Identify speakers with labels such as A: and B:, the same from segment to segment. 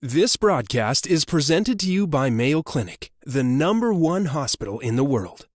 A: This broadcast is presented to you by Mayo Clinic, the #1 hospital in the world.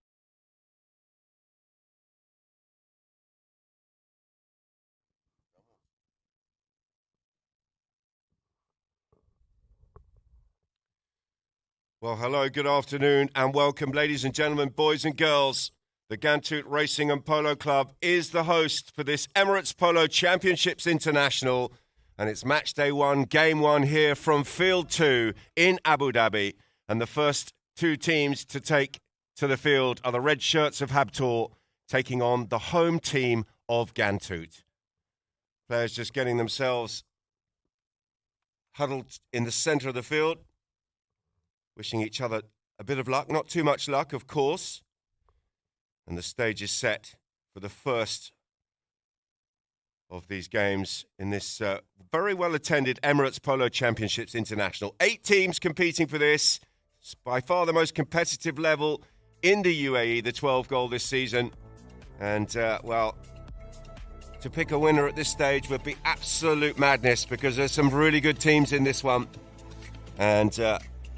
B: Well, hello, good afternoon, and welcome, ladies and gentlemen, boys and girls. The Ghantoot Racing and Polo Club is the host for this Emirates Polo Championships International, and it's match day 1, game 1 here from field 2 in Abu Dhabi. And the first two teams to take to the field are the red shirts of Habtoor taking on the home team of Ghantoot. Players just getting themselves huddled in the centre of the field, wishing each other a bit of luck, not too much luck, of course. And the stage is set for the first of these games in this very well-attended Emirates Polo Championships International. 8 teams competing for this. It's by far the most competitive level in the UAE, the 12 goal this season. And, well, to pick a winner at this stage would be absolute madness because there's some really good teams in this one. And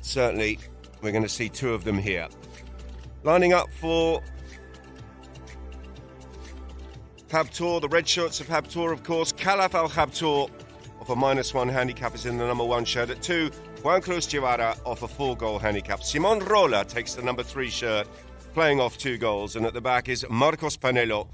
B: certainly we're going to see 2 of them here. Lining up for Habtoor, the red shirts of Habtoor, of course. Khalaf Al-Habtoor off a -1 handicap is in the #1 shirt. At 2, Juan Cruz Guevara off a 4-goal handicap. Simon Rola takes the #3 shirt, playing off 2 goals. And at the back is Marcos Panelo,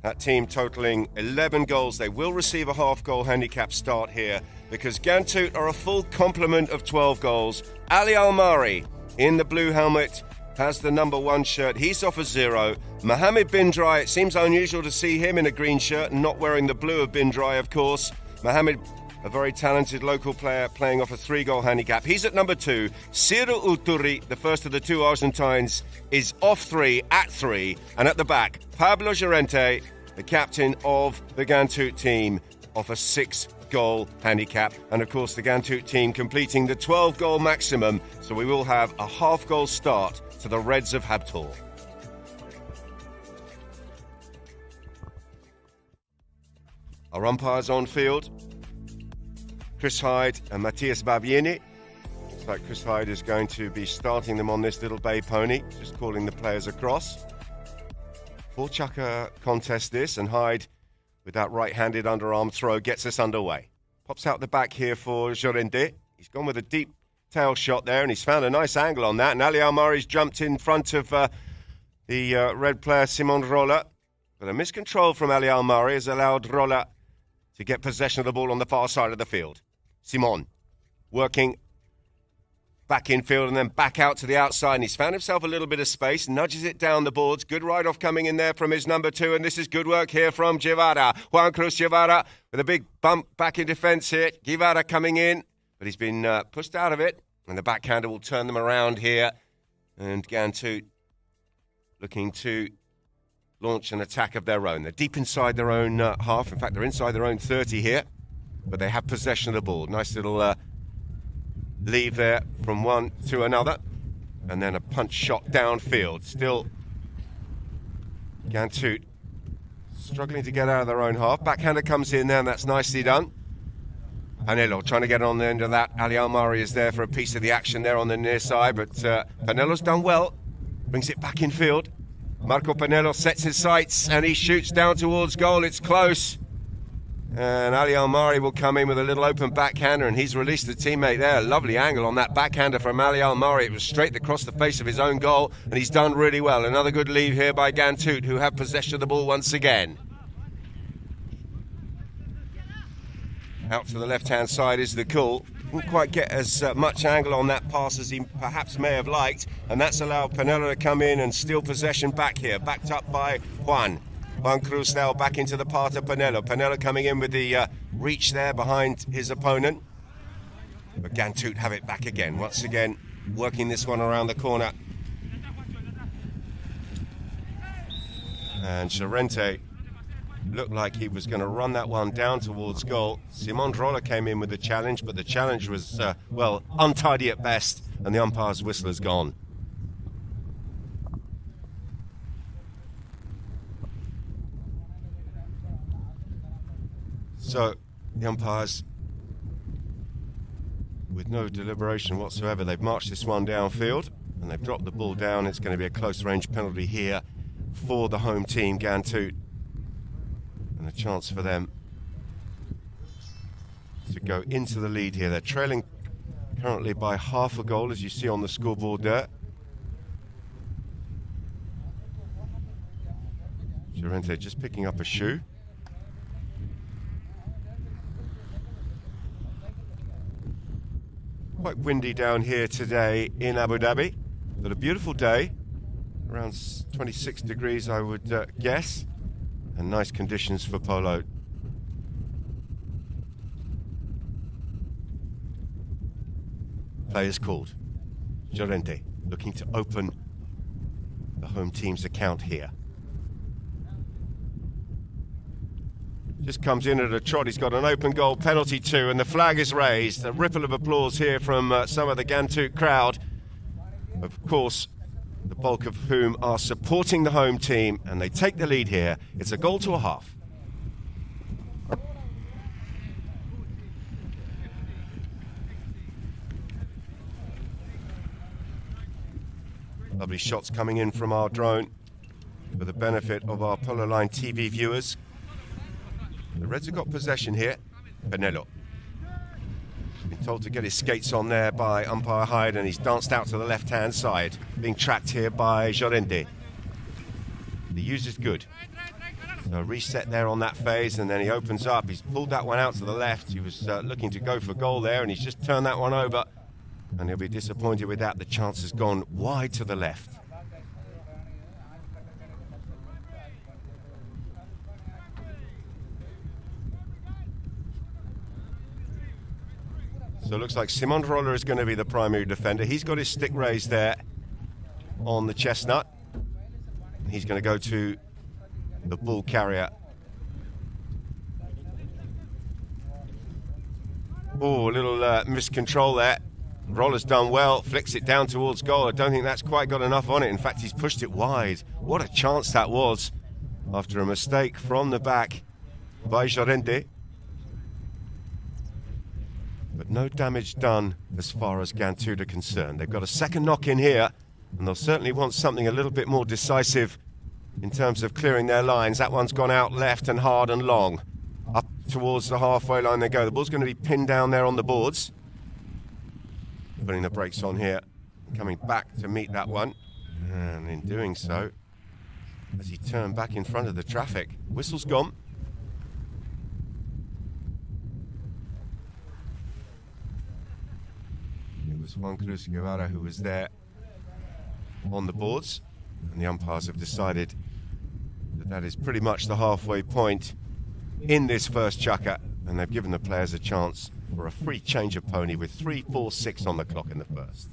B: that team totaling 11 goals. They will receive a half-goal handicap start here because Ghantoot are a full complement of 12 goals. Ali Almari in the blue helmet has the #1 shirt. He's off a 0. Mohammed Bindrai, it seems unusual to see him in a green shirt and not wearing the blue of Bindrai, of course. Mohammed, a very talented local player, playing off a 3-goal handicap. He's at #2. Ciro Uturi, the first of the 2 Argentines, is off 3 at 3. And at the back, Pablo Llorente, the captain of the Ghantoot team, off a 6-goal handicap. And of course, the Ghantoot team completing the 12-goal maximum. So we will have a half-goal start to the Reds of Habtoor. Our umpires on field, Chris Hyde and Matthias Babieni. Looks like Chris Hyde is going to be starting them on this little bay pony, just calling the players across. 4-chucker contest this, and Hyde, with that right-handed underarm throw, gets us underway. Pops out the back here for Llorente. He's gone with a deep tail shot there, and he's found a nice angle on that. And Ali Almari's jumped in front of the red player, Simon Rola. But a miscontrol from Ali Almari has allowed Rola to get possession of the ball on the far side of the field. Simon working back infield and then back out to the outside. And he's found himself a little bit of space, nudges it down the boards. Good ride-off coming in there from his #2. And this is good work here from Guevara. Juan Cruz Guevara with a big bump back in defence here. Guevara coming in, but he's been pushed out of it. And the backhander will turn them around here. And Ghantoot looking to launch an attack of their own. They're deep inside their own half. In fact, they're inside their own 30 here. But they have possession of the ball. Nice little leave there from one to another. And then a punch shot downfield. Still Ghantoot struggling to get out of their own half. Backhander comes in there, and that's nicely done. Panelo trying to get on the end of that. Ali Almari is there for a piece of the action there on the near side, but Panelo's done well. Brings it back in field. Marco Panelo sets his sights, and he shoots down towards goal. It's close. And Ali Almari will come in with a little open backhander, and he's released the teammate there. Lovely angle on that backhander from Ali Almari. It was straight across the face of his own goal, and he's done really well. Another good lead here by Ghantoot, who have possession of the ball once again. Out to the left-hand side is the call. Didn't quite get as much angle on that pass as he perhaps may have liked, and that's allowed Panelo to come in and steal possession back here, backed up by Juan Cruz now back into the path of Panelo. Panelo coming in with the reach there behind his opponent. But Ghantoot have it back again. Once again, working this one around the corner. And Llorente looked like he was going to run that one down towards goal. Simon Rola came in with the challenge, but the challenge was, well, untidy at best, and the umpire's whistle has gone. So the umpires with no deliberation whatsoever. They've marched this one downfield and they've dropped the ball down. It's going to be a close range penalty here for the home team, Ghantoot, and a chance for them to go into the lead here. They're trailing currently by half a goal, as you see on the scoreboard there. Llorente just picking up a shoe. Quite windy down here today in Abu Dhabi, but a beautiful day, around 26 degrees I would guess, and nice conditions for polo. Players called. Llorente looking to open the home team's account here. Just comes in at a trot. He's got an open goal penalty too, and the flag is raised. A ripple of applause here from some of the Ghantoot crowd. Of course, the bulk of whom are supporting the home team, and they take the lead here. It's a goal to a half. Lovely shots coming in from our drone for the benefit of our Polo Line TV viewers. The Reds have got possession here. Benello. Been told to get his skates on there by umpire Hyde, and he's danced out to the left-hand side. Being tracked here by Llorente. The use is good. So reset there on that phase, and then he opens up. He's pulled that one out to the left. He was looking to go for goal there, and he's just turned that one over. And he'll be disappointed with that. The chance has gone wide to the left. So it looks like Simon Roller is going to be the primary defender. He's got his stick raised there on the chestnut. He's going to go to the ball carrier. Oh, a little miscontrol there. Roller's done well, flicks it down towards goal. I don't think that's quite got enough on it. In fact, he's pushed it wide. What a chance that was after a mistake from the back by Llorente. But no damage done as far as Ghantoot are concerned. They've got a second knock in here, and they'll certainly want something a little bit more decisive in terms of clearing their lines. That one's gone out left and hard and long. Up towards the halfway line they go. The ball's going to be pinned down there on the boards. Putting the brakes on here, coming back to meet that one. And in doing so, as he turned back in front of the traffic, whistle's gone. It was Juan Cruz Guevara who was there on the boards, and the umpires have decided that that is pretty much the halfway point in this first chukker, and they've given the players a chance for a free change of pony with 3:46 on the clock in the first.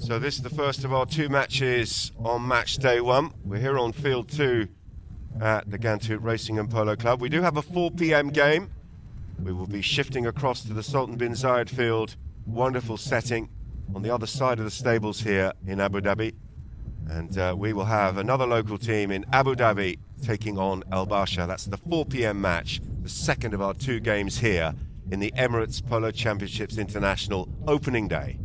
B: So this is the first of our two matches on match day one. We're here on field 2 at the Ghantoot Racing and Polo Club. We do have a 4 p.m. game. We will be shifting across to the Sultan bin Zayed field. Wonderful setting on the other side of the stables here in Abu Dhabi. And we will have another local team in Abu Dhabi taking on Al Barsha. That's the 4 p.m. match, the second of our 2 games here in the Emirates Polo Championships International opening day.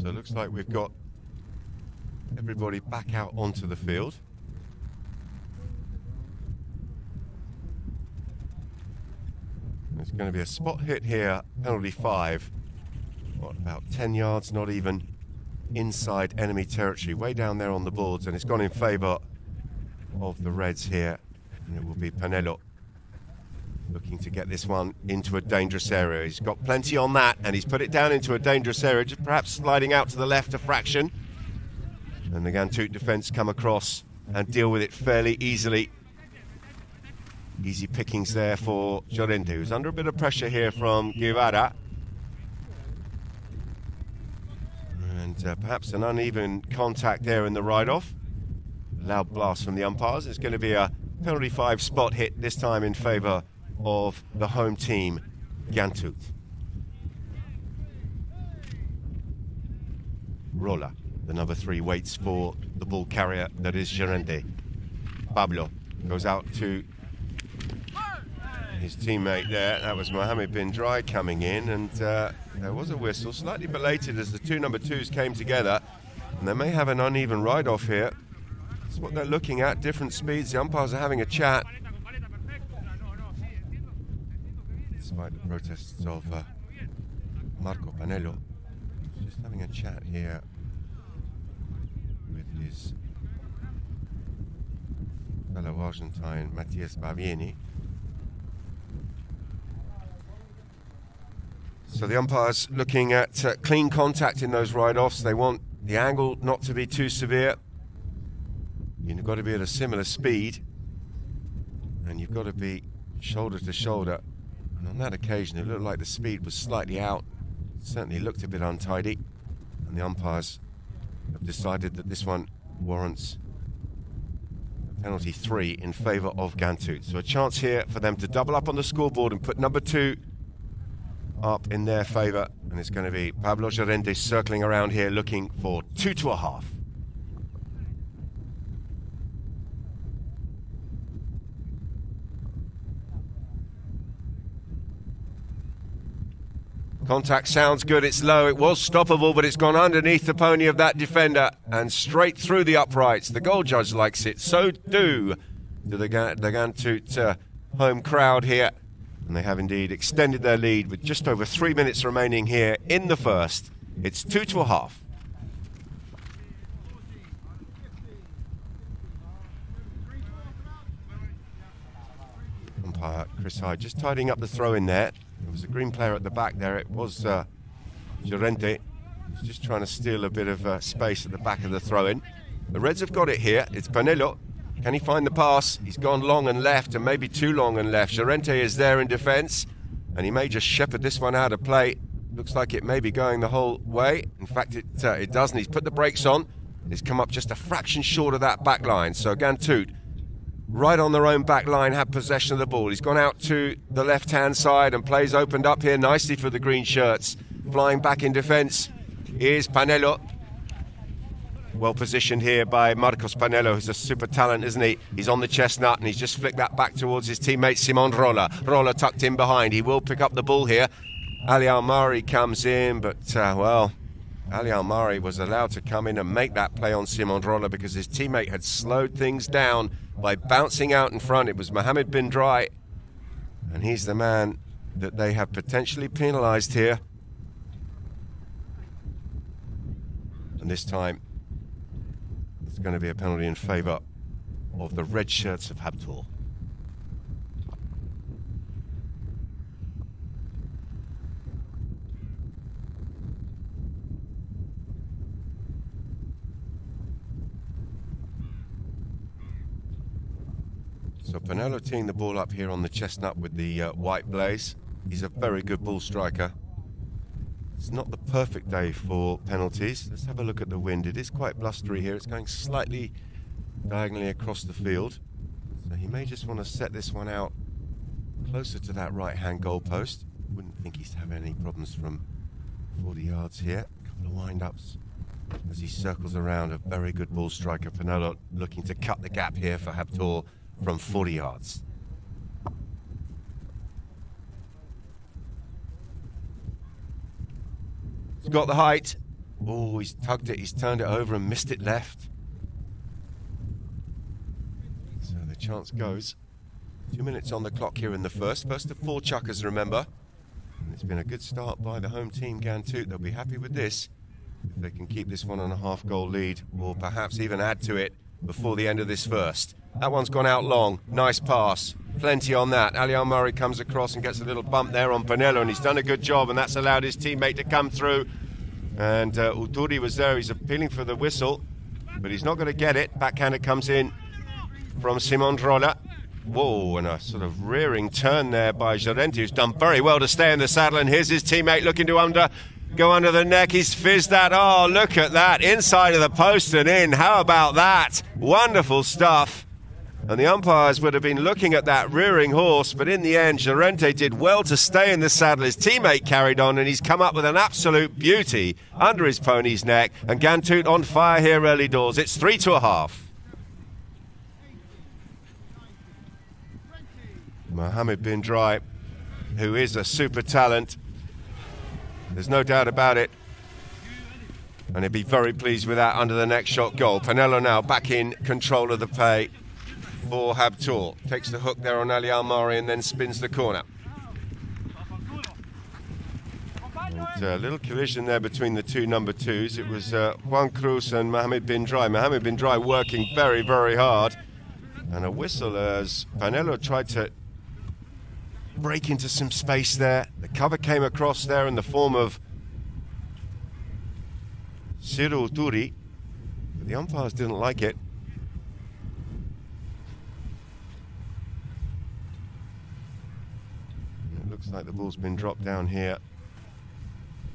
B: So it looks like we've got everybody back out onto the field. There's going to be a spot hit here, penalty 5. What, about 10 yards, not even inside enemy territory, way down there on the boards, and it's gone in favour of the Reds here, and it will be Polo looking to get this one into a dangerous area. He's got plenty on that, and he's put it down into a dangerous area, just perhaps sliding out to the left a fraction, and the Ghantoot defence come across and deal with it fairly easily. Easy pickings there for Llorente, who's under a bit of pressure here from Guevara. And perhaps an uneven contact there in the ride-off. Loud blast from the umpires. It's going to be a penalty 5 spot hit, this time in favour of the home team, Ghantoot. Rola, the number 3, waits for the ball carrier that is Llorente. Pablo goes out to his teammate there. That was Mohamed bin Dry coming in, and there was a whistle, slightly belated as the two number 2s came together, and they may have an uneven ride-off here. That's what they're looking at, different speeds. The umpires are having a chat. Despite the protests of Marco Panello, just having a chat here with his fellow Argentine, Matias Bavieni. So the umpires looking at clean contact in those ride-offs. They want the angle not to be too severe. You've got to be at a similar speed, and you've got to be shoulder to shoulder. And on that occasion, it looked like the speed was slightly out. It certainly looked a bit untidy, and the umpires have decided that this one warrants a penalty 3 in favour of Ghantoot. So a chance here for them to double up on the scoreboard and put number 2 up in their favour, and it's going to be Pablo Llorente circling around here looking for 2 to a half. Contact sounds good, it's low, it was stoppable, but it's gone underneath the pony of that defender and straight through the uprights. The goal judge likes it, so do the Ghantoot home crowd here. And they have indeed extended their lead with just over 3 minutes remaining here in the first. It's 2 to a half. Umpire Chris Hyde just tidying up the throw in there. There was a green player at the back there. It was Llorente. He's just trying to steal a bit of space at the back of the throw-in. The Reds have got it here. It's Panello. Can he find the pass? He's gone long and left, and maybe too long and left. Llorente is there in defence, and he may just shepherd this one out of play. Looks like it may be going the whole way. In fact, it doesn't. He's put the brakes on. He's come up just a fraction short of that back line. So Ghantoot, right on their own back line, have possession of the ball. He's gone out to the left-hand side, and plays opened up here nicely for the green shirts. Flying back in defence is Panello. Well positioned here by Marcos Panello, who's a super talent, isn't he? He's on the chestnut, and he's just flicked that back towards his teammate Simon Rola. Rola tucked in behind. He will pick up the ball here. Ali Almari comes in, but, well, Ali Almari was allowed to come in and make that play on Simon Rola because his teammate had slowed things down by bouncing out in front. It was Mohamed bin Dry, and he's the man that they have potentially penalised here. And this time, it's going to be a penalty in favour of the red shirts of Habtoor. So Panello teeing the ball up here on the chestnut with the white blaze. He's a very good ball striker. It's not the perfect day for penalties. Let's have a look at the wind. It is quite blustery here. It's going slightly diagonally across the field. So he may just want to set this one out closer to that right-hand goalpost. Wouldn't think he's having any problems from 40 yards here. A couple of wind-ups as he circles around. A very good ball striker. Panello looking to cut the gap here for Habtoor from 40 yards. He's got the height. Oh, he's tugged it, he's turned it over and missed it left. So the chance goes. 2 minutes on the clock here in the first. First of 4 chukkers, remember. And it's been a good start by the home team, Ghantoot. They'll be happy with this if they can keep this 1.5 goal lead, or perhaps even add to it before the end of this first. That one's gone out long. Nice pass. Plenty on that. Ali Al-Murray comes across and gets a little bump there on Polo, and he's done a good job, and that's allowed his teammate to come through. And Uturi was there. He's appealing for the whistle, but he's not going to get it. Backhander comes in from Simon Drolla. Whoa, and a sort of rearing turn there by Llorente, who's done very well to stay in the saddle. And here's his teammate looking to go under the neck. He's fizzed that. Oh, look at that. Inside of the post and in. How about that? Wonderful stuff. And the umpires would have been looking at that rearing horse, but in the end, Llorente did well to stay in the saddle. His teammate carried on, and he's come up with an absolute beauty under his pony's neck. And Ghantoot on fire here early doors. It's 3-1/2. Mohammed bin Dry, who is a super talent. There's no doubt about it. And he'd be very pleased with that under the neck shot goal. Polo now back in control of the play for Habtoor. Takes the hook there on Ali Al-Murray and then spins the corner. And a little collision there between the two number 2s. It was Juan Cruz and Mohammed bin Dry. Mohammed bin Dry working very, very hard. And a whistle as Polo tried to break into some space there. The cover came across there in the form of Cyril Turi, but the umpires didn't like it. It looks like the ball's been dropped down here.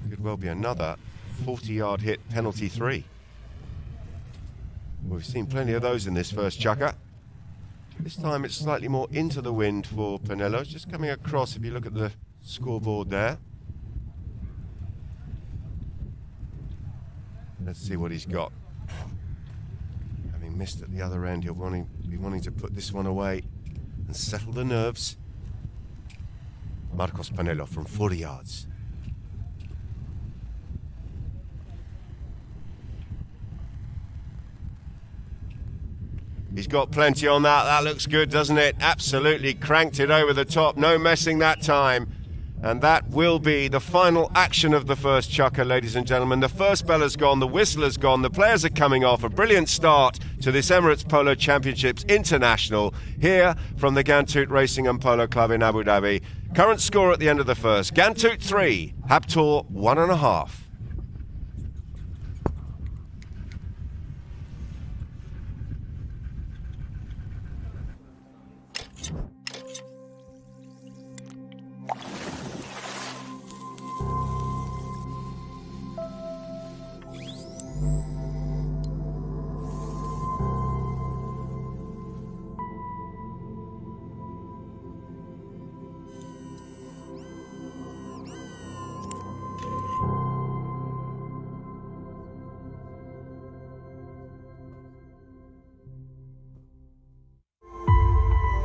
B: Could well be another 40-yard hit, penalty 3. We've seen plenty of those in this first chukker. This time it's slightly more into the wind for Polo. It's just coming across if you look at the scoreboard there. Let's see what he's got. Having missed at the other end, he'll be wanting to put this one away and settle the nerves. Marcos Polo from 40 yards. He's got plenty on that. That looks good, doesn't it? Absolutely cranked it over the top. No messing that time. And that will be the final action of the first chukker, ladies and gentlemen. The first bell has gone, the whistle has gone, the players are coming off. A brilliant start to this Emirates Polo Championships International here from the Ghantoot Racing and Polo Club in Abu Dhabi. Current score at the end of the first: Ghantoot 3, Habtoor 1.5.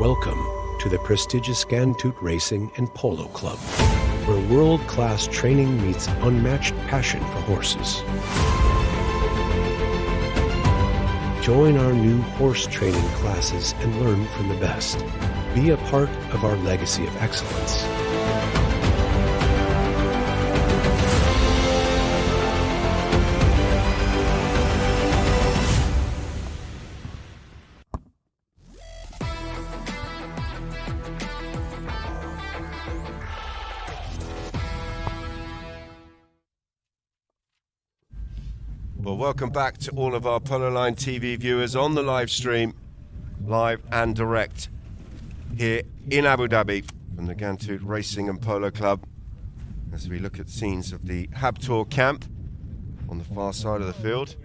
A: Welcome to the prestigious Ghantoot Racing and Polo Club, where world-class training meets unmatched passion for horses. Join our new horse training classes and learn from the best. Be a part of our legacy of excellence.
B: Well, welcome back to all of our Polo Line TV viewers on the live stream, live and direct, here in Abu Dhabi from the Ghantoot Racing and Polo Club, as we look at scenes of the Habtoor camp on the far side of the field.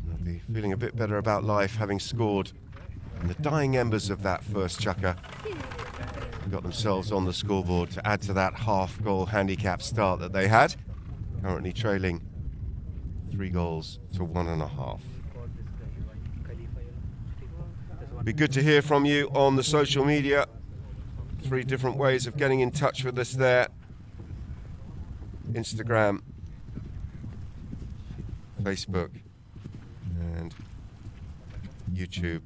B: They'll be feeling a bit better about life, having scored in the dying embers of that first chukker. Got themselves on the scoreboard to add to that half-goal handicap start that they had, currently trailing 3 goals to 1.5. Be good to hear from you on the social media. 3 different ways of getting in touch with us there: Instagram, Facebook and YouTube.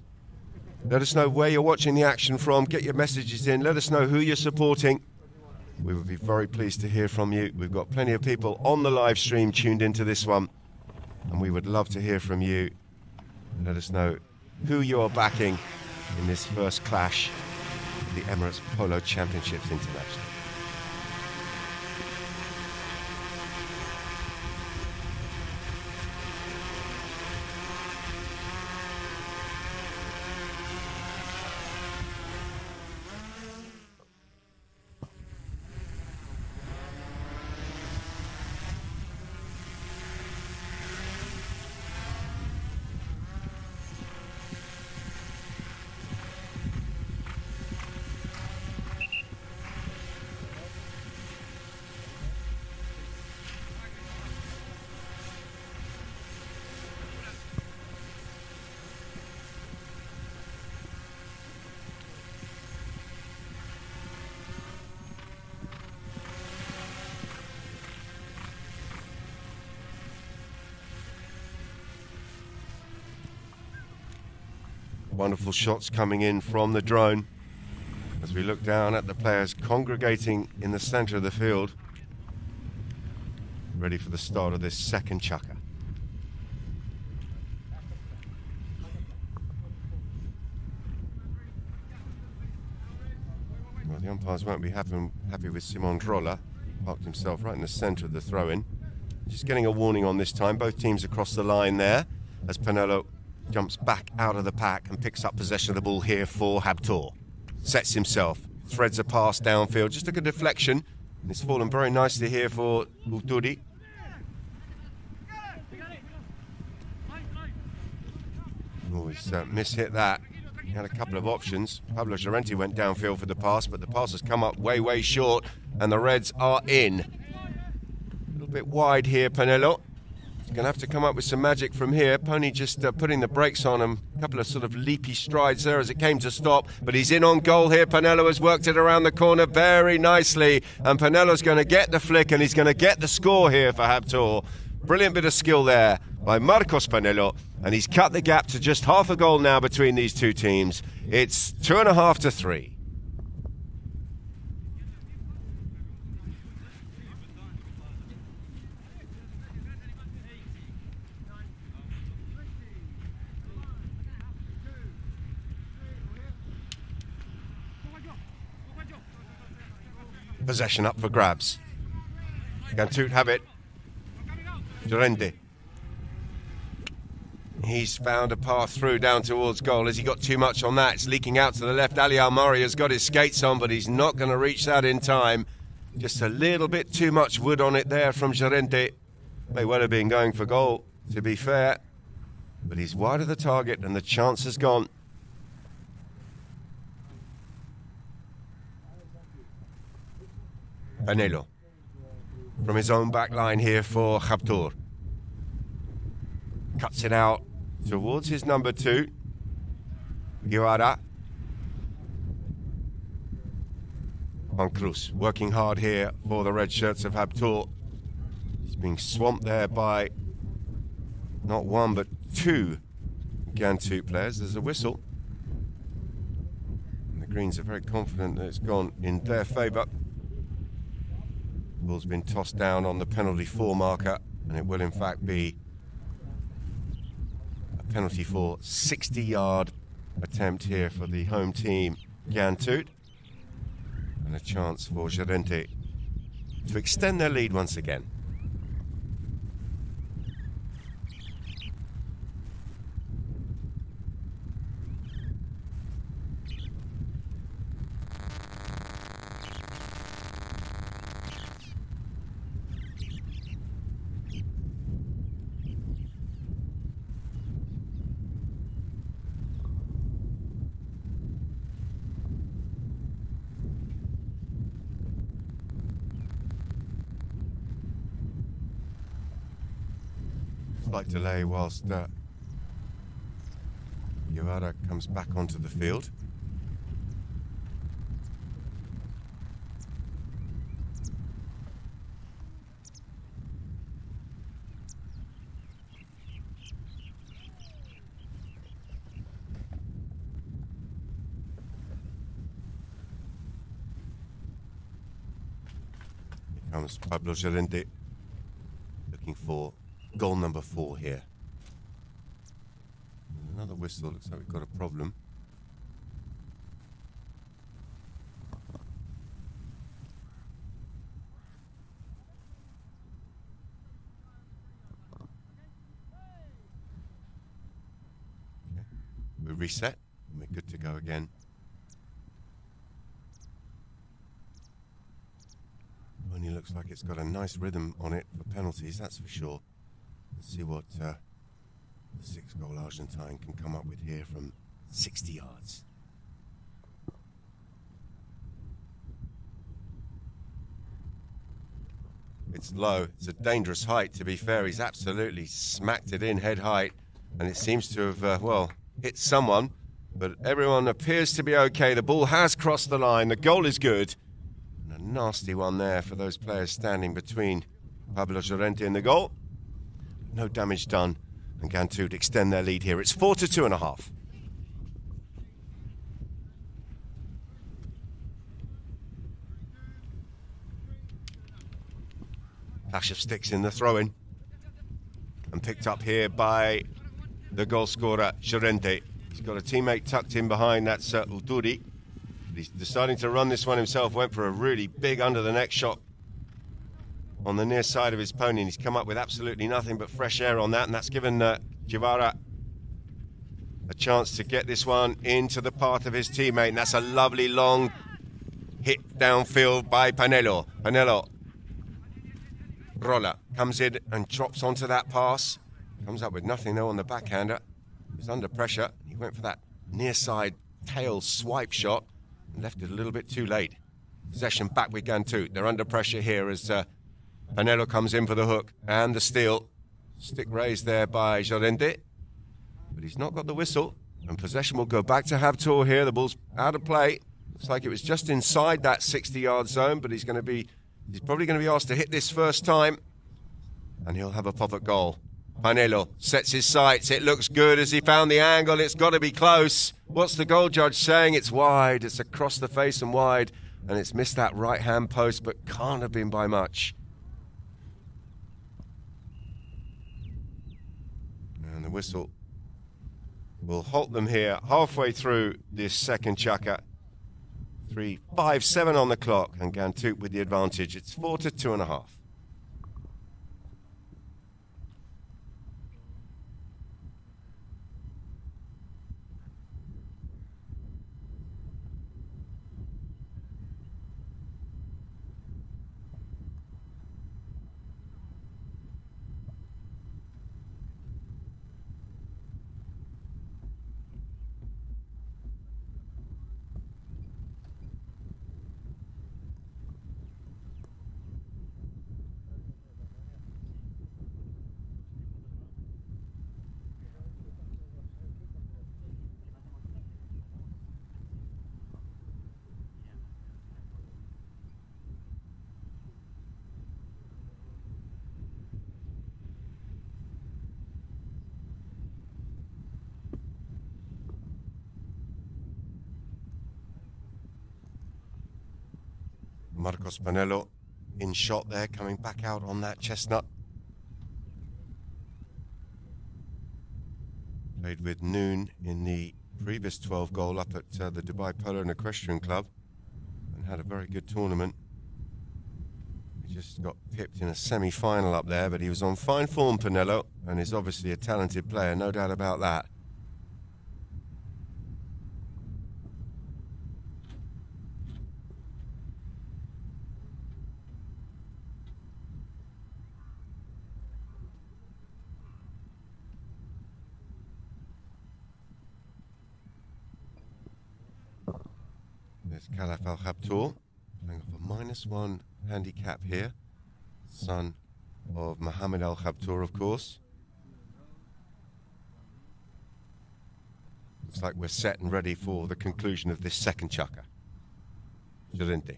B: Let us know where you're watching the action from. Get your messages in. Let us know who you're supporting. We would be very pleased to hear from you. We've got plenty of people on the live stream tuned into this one, and we would love to hear from you. Let us know who you're backing in this first clash of the Emirates Polo Championships International. Wonderful shots coming in from the drone as we look down at the players congregating in the centre of the field, ready for the start of this second chukker. Well, the umpires won't be happy with Simon Drolla. Parked himself right in the centre of the throw-in. Just getting a warning on this time. Both teams across the line there as Polo jumps back out of the pack and picks up possession of the ball here for Habtoor. Sets himself, threads a pass downfield, just took a deflection, and it's fallen very nicely here for Ghantoot. Oh, he's mishit that. He had a couple of options. Pablo Llorente went downfield for the pass, but the pass has come up way short, and the Reds are in. A little bit wide here, Polo. He's going to have to come up with some magic from here. Pony just putting the brakes on him. A couple of sort of leapy strides there as it came to stop. But he's in on goal here. Polo has worked it around the corner very nicely. And Polo's going to get the flick and he's going to get the score here for Habtoor. Brilliant bit of skill there by Marcos Polo. And he's cut the gap to just half a goal now between these two teams. It's 2.5 to 3. Possession up for grabs. Ghantoot have it. Llorente. He's found a path through down towards goal. Has he got too much on that? It's leaking out to the left. Ali Al-Mari has got his skates on, but he's not going to reach that in time. Just a little bit too much wood on it there from Llorente. May well have been going for goal, to be fair. But he's wide of the target and the chance has gone. Polo from his own back line here for Habtoor. Cuts it out towards his number 2, Guevara. Juan Cruz working hard here for the red shirts of Habtoor. He's being swamped there by not one but 2 Ghantoot players. There's a whistle. And the Greens are very confident that it's gone in their favour. Ball's been tossed down on the penalty 4 marker, and it will in fact be a penalty for 60-yard attempt here for the home team, Ghantoot, and a chance for Llorente to extend their lead once again. Slight delay whilst Guevara comes back onto the field. comes Pablo Llorente, looking for goal number 4 here. Another whistle. Looks like we've got a problem. Okay. We reset and we're good to go again. Only looks like it's got a nice rhythm on it for penalties, that's for sure. Let's see what the 6-goal Argentine can come up with here from 60 yards. It's low. It's a dangerous height, to be fair. He's absolutely smacked it in head height, and it seems to have, well, hit someone, but everyone appears to be okay. The ball has crossed the line. The goal is good. And a nasty one there for those players standing between Pablo Llorente and the goal. No damage done, and Ghantoot extend their lead here. It's 4-2.5. Clash of sticks in the throw-in, and picked up here by the goal scorer Llorente. He's got a teammate tucked in behind. That's Uturi. He's deciding to run this one himself. Went for a really big under-the-neck shot on the near side of his pony, and he's come up with absolutely nothing but fresh air on that, and that's given Guevara a chance to get this one into the path of his teammate, and that's a lovely long hit downfield by Panelo. Panelo Rolla comes in and drops onto that pass. Comes up with nothing though on the backhander. He's under pressure. He went for that near side tail swipe shot and left it a little bit too late. Possession back with Ghantoot. They're under pressure here as Panelo comes in for the hook and the steal. Stick raised there by Llorente, but he's not got the whistle, and possession will go back to Habtoor here. The ball's out of play. Looks like it was just inside that 60-yard zone, but he's probably going to be asked to hit this first time, and he'll have a pop at goal. Panelo sets his sights. It looks good as he found the angle. It's got to be close. What's the goal judge saying? It's wide. It's across the face and wide, and it's missed that right-hand post, but can't have been by much. And the whistle will halt them here halfway through this second chukka. 3:57 on the clock, and Ghantoot with the advantage. It's 4-2.5. Marcos Panelo in shot there, coming back out on that chestnut. Played with Noon in the previous 12 goal up at the Dubai Polo and Equestrian Club, and had a very good tournament. He just got pipped in a semi-final up there, but he was on fine form, Panelo, and is obviously a talented player, no doubt about that. There's Khalaf Al-Habtoor, playing off a -1 handicap here. Son of Mohammed Al-Habtoor, of course. Looks like we're set and ready for the conclusion of this second chukka. Llorente.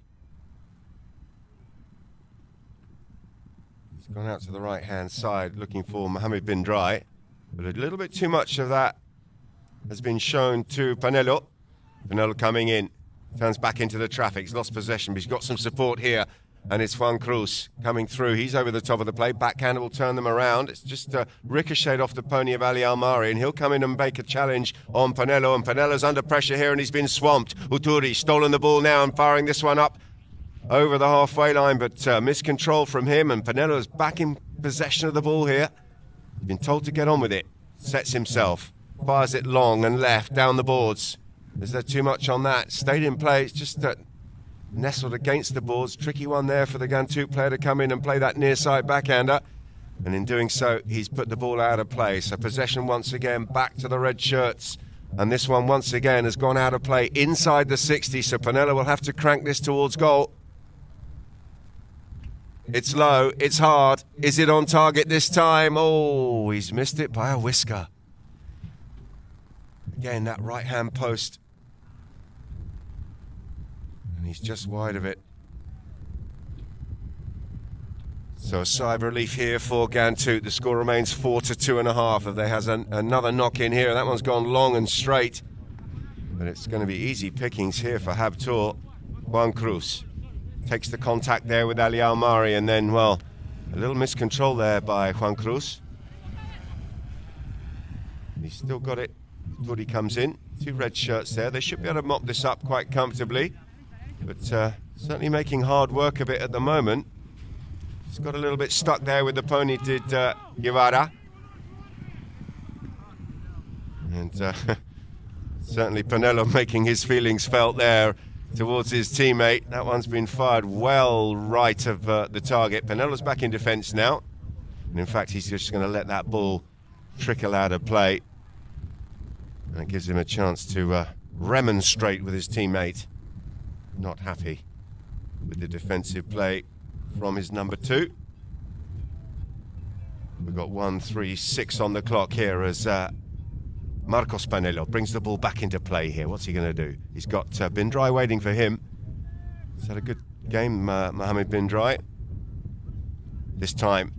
B: He's gone out to the right-hand side looking for Mohammed bin Drai, but a little bit too much of that has been shown to Panelo. Panelo coming in. Turns back into the traffic. He's lost possession, but he's got some support here. And it's Juan Cruz coming through. He's over the top of the plate. Backhand will turn them around. It's just ricocheted off the pony of Ali Almari, and he'll come in and make a challenge on Panelo. And Panelo's under pressure here, and he's been swamped. Uturi stolen the ball now and firing this one up over the halfway line, but miscontrol from him, and Panelo's back in possession of the ball here. He's been told to get on with it. Sets himself. Fires it long and left down the boards. Is there too much on that? Stayed in play. It's just nestled against the boards. Tricky one there for the Ghantoot player to come in and play that near side backhander. And in doing so, he's put the ball out of play. So possession once again back to the red shirts. And this one once again has gone out of play inside the 60. So Panelo will have to crank this towards goal. It's low. It's hard. Is it on target this time? Oh, he's missed it by a whisker. Again, that right-hand post. And he's just wide of it. So a sigh of relief here for Ghantoot. The score remains 4-2.5. If there has another knock in here, that one's gone long and straight. But it's going to be easy pickings here for Habtoor. Juan Cruz takes the contact there with Ali Almari, and then, well, a little miscontrol there by Juan Cruz. He's still got it. Turi comes in. Two red shirts there. They should be able to mop this up quite comfortably. But certainly making hard work of it at the moment. He's got a little bit stuck there with the pony, did Guevara. And certainly Panelo making his feelings felt there towards his teammate. That one's been fired well right of the target. Panelo's back in defence now. And in fact, he's just going to let that ball trickle out of play. And it gives him a chance to remonstrate with his teammate. Not happy with the defensive play from his number 2. We've got 1:36 on the clock here as Marcos Panelo brings the ball back into play here. What's he going to do? He's got Bindrai waiting for him. He's had a good game, Mohamed Bindrai. This time,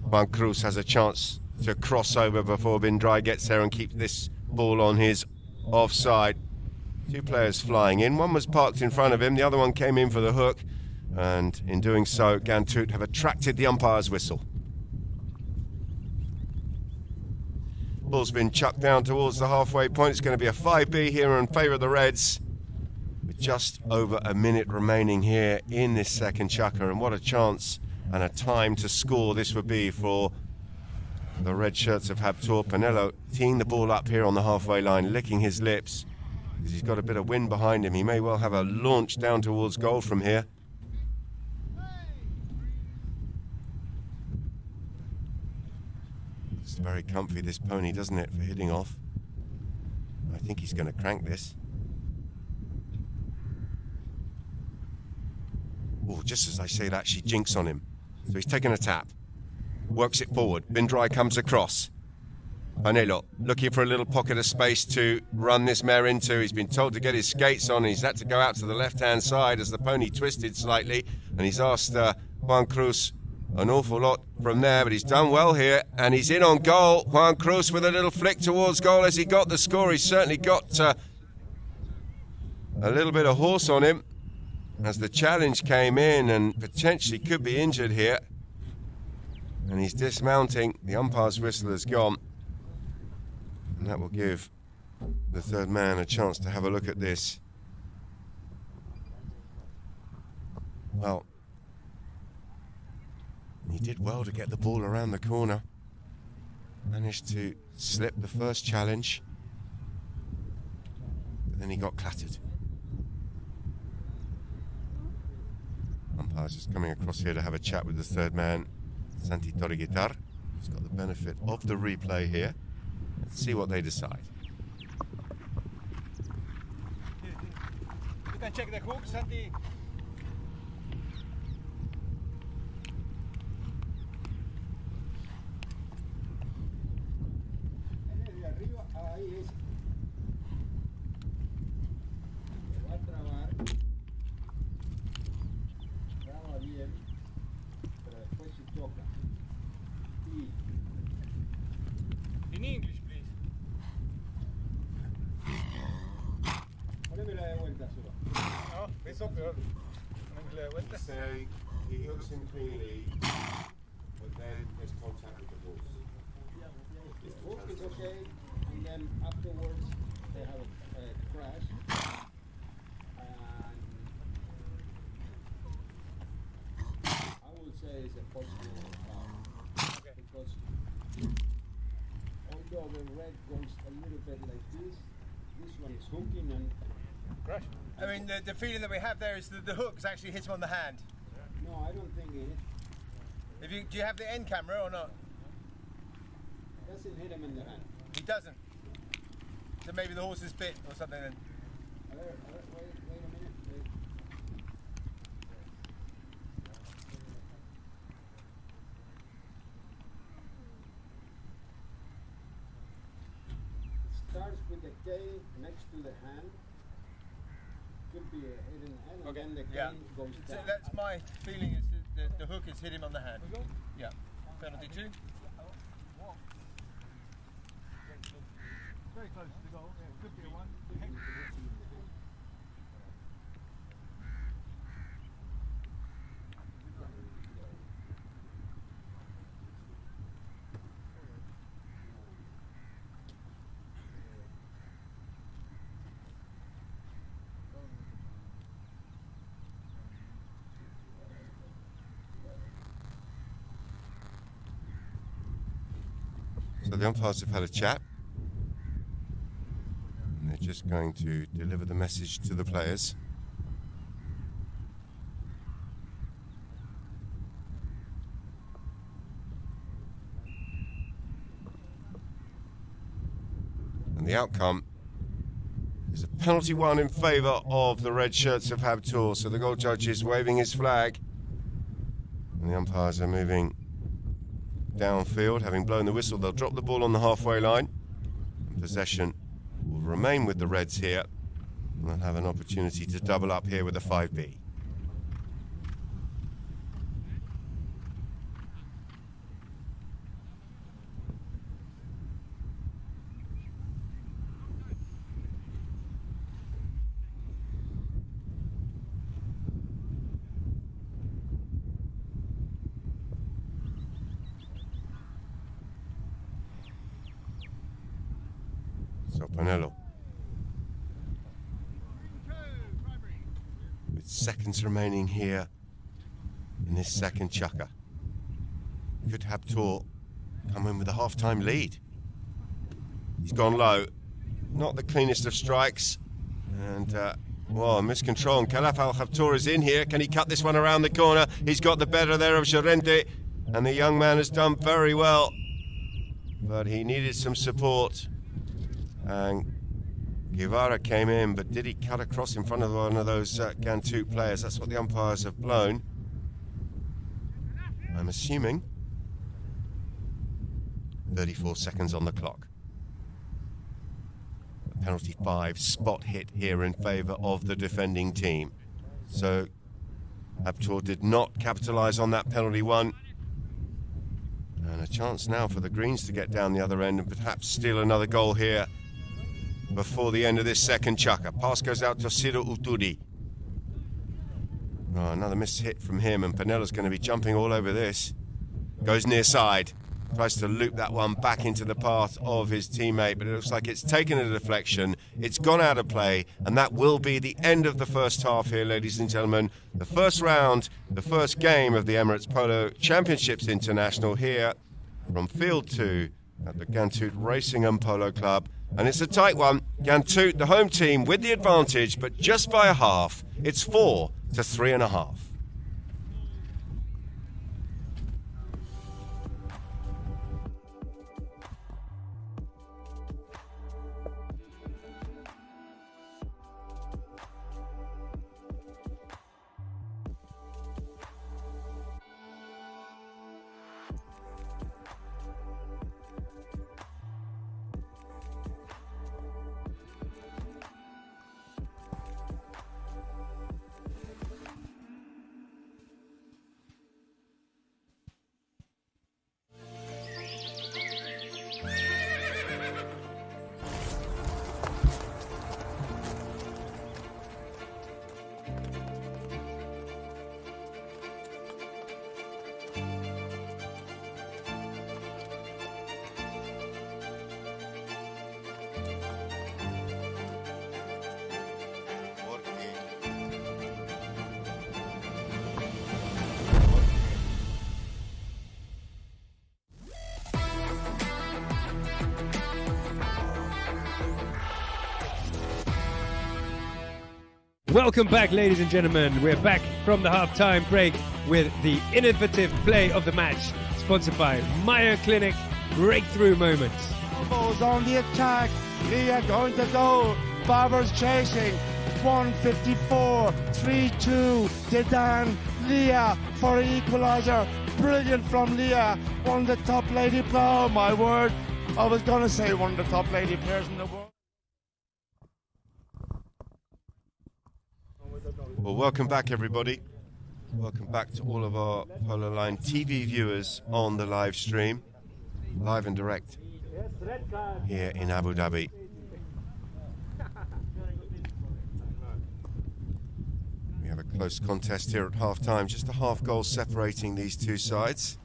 B: Juan Cruz has a chance to cross over before Bindrai gets there and keep this ball on his offside. Two players flying in. One was parked in front of him. The other one came in for the hook. And in doing so, Ghantoot have attracted the umpire's whistle. Ball's been chucked down towards the halfway point. It's going to be a 5B here in favour of the Reds, with just over a minute remaining here in this second chukker. And what a chance and a time to score this would be for the red shirts of Habtoor. Panelo teeing the ball up here on the halfway line, licking his lips, because he's got a bit of wind behind him. He may well have a launch down towards goal from here. It's very comfy, this pony, doesn't it, for hitting off. I think he's going to crank this. Oh, just as I say that, she jinks on him. So he's taken a tap. Works it forward. Bindrai comes across. Panelo looking for a little pocket of space to run this mare into. He's been told to get his skates on. He's had to go out to the left-hand side as the pony twisted slightly. And he's asked Juan Cruz an awful lot from there, but he's done well here, and he's in on goal. Juan Cruz with a little flick towards goal. As he got the score, he's certainly got a little bit of horse on him as the challenge came in, and potentially could be injured here. And he's dismounting. The umpire's whistle has gone, and that will give the third man a chance to have a look at this. Well, he did well to get the ball around the corner. Managed to slip the first challenge, but then he got clattered. Umpire's just coming across here to have a chat with the third man, Santi Torreguitar. He's got the benefit of the replay here. Let's see what they decide.
C: You can check the hook, Santi. In English, please. Poneme la de vuelta solo. No, eso peor. Poneme la de
B: You say he hooks him cleanly, but then there's contact with the horse.
D: The hook is okay, and then afterwards they have a crash. And I would say it's a possible because although the red goes a little bit like this one is hooking and
C: Crash.
E: I mean, the feeling that we have there is that the hook's actually hit him on the hand.
D: no, I don't think it
E: Do you have the end camera or not?
D: doesn't hit him in the hand.
E: He doesn't. So maybe the horse is bit or something then.
D: Wait a minute. Wait. It starts with the cane next to the hand. Could be a hidden hand, and then the cane goes
E: So
D: down.
E: that's my feeling, is that the hook has hit him on the hand. Yeah. Penalty 2.
C: Very close to the goal. Yeah, could be a one.
B: So the umpires have had a chat. And they're just going to deliver the message to the players. And the outcome is a penalty one in favour of the red shirts of Habtoor. So the goal judge is waving his flag. And the umpires are moving downfield. Having blown the whistle, they'll drop the ball on the halfway line. And possession will remain with the Reds here. And they'll have an opportunity to double up here with a 5B. So Polo, with seconds remaining here in this second chukker. Could Habtoor come in with a half-time lead? He's gone low. Not the cleanest of strikes. And, miscontrol. And Khalaf Al-Habtoor is in here. Can he cut this one around the corner? He's got the better there of Llorente. And the young man has done very well. But he needed some support. And Guevara came in, but did he cut across in front of one of those Ghantoot players? That's what the umpires have blown. I'm assuming 34 seconds on the clock. A penalty 5, spot hit here in favour of the defending team. So Habtoor did not capitalise on that penalty 1. And a chance now for the Greens to get down the other end and perhaps steal another goal here before the end of this second chukker. Pass goes out to Siro Uturi. Oh, another missed hit from him, and Panella's going to be jumping all over this. Goes near side. Tries to loop that one back into the path of his teammate, but it looks like it's taken a deflection. It's gone out of play, and that will be the end of the first half here, ladies and gentlemen. The first round, the first game of the Emirates Polo Championships International here from Field 2 at the Ghantoot Racing and Polo Club. And it's a tight one. Ghantoot, the home team, with the advantage, but just by a half. It's 4 to 3.5.
F: Welcome back, ladies and gentlemen. We're back from the half-time break with the innovative play of the match, sponsored by Meyer Clinic Breakthrough Moments.
G: Barber's on the attack. Leah going to go. Barber's chasing. 154, 3-2. Dedan, Leah for equaliser. Brilliant from Leah. One of the top lady players. Oh my word. I was going to say one of the top lady players in the world.
B: Well, welcome back, everybody. Welcome back to all of our Polo Line TV viewers on the live stream, live and direct here in Abu Dhabi. We have a close contest here at half-time, just a half goal separating these two sides.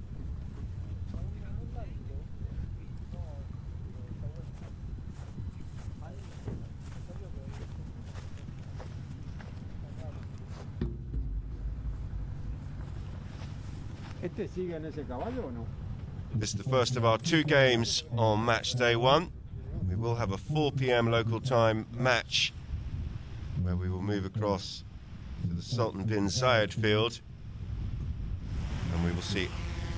B: This is the first of our two games on match day one. We will have a 4 p.m. local time match where we will move across to the Sultan bin Zayed field, and we will see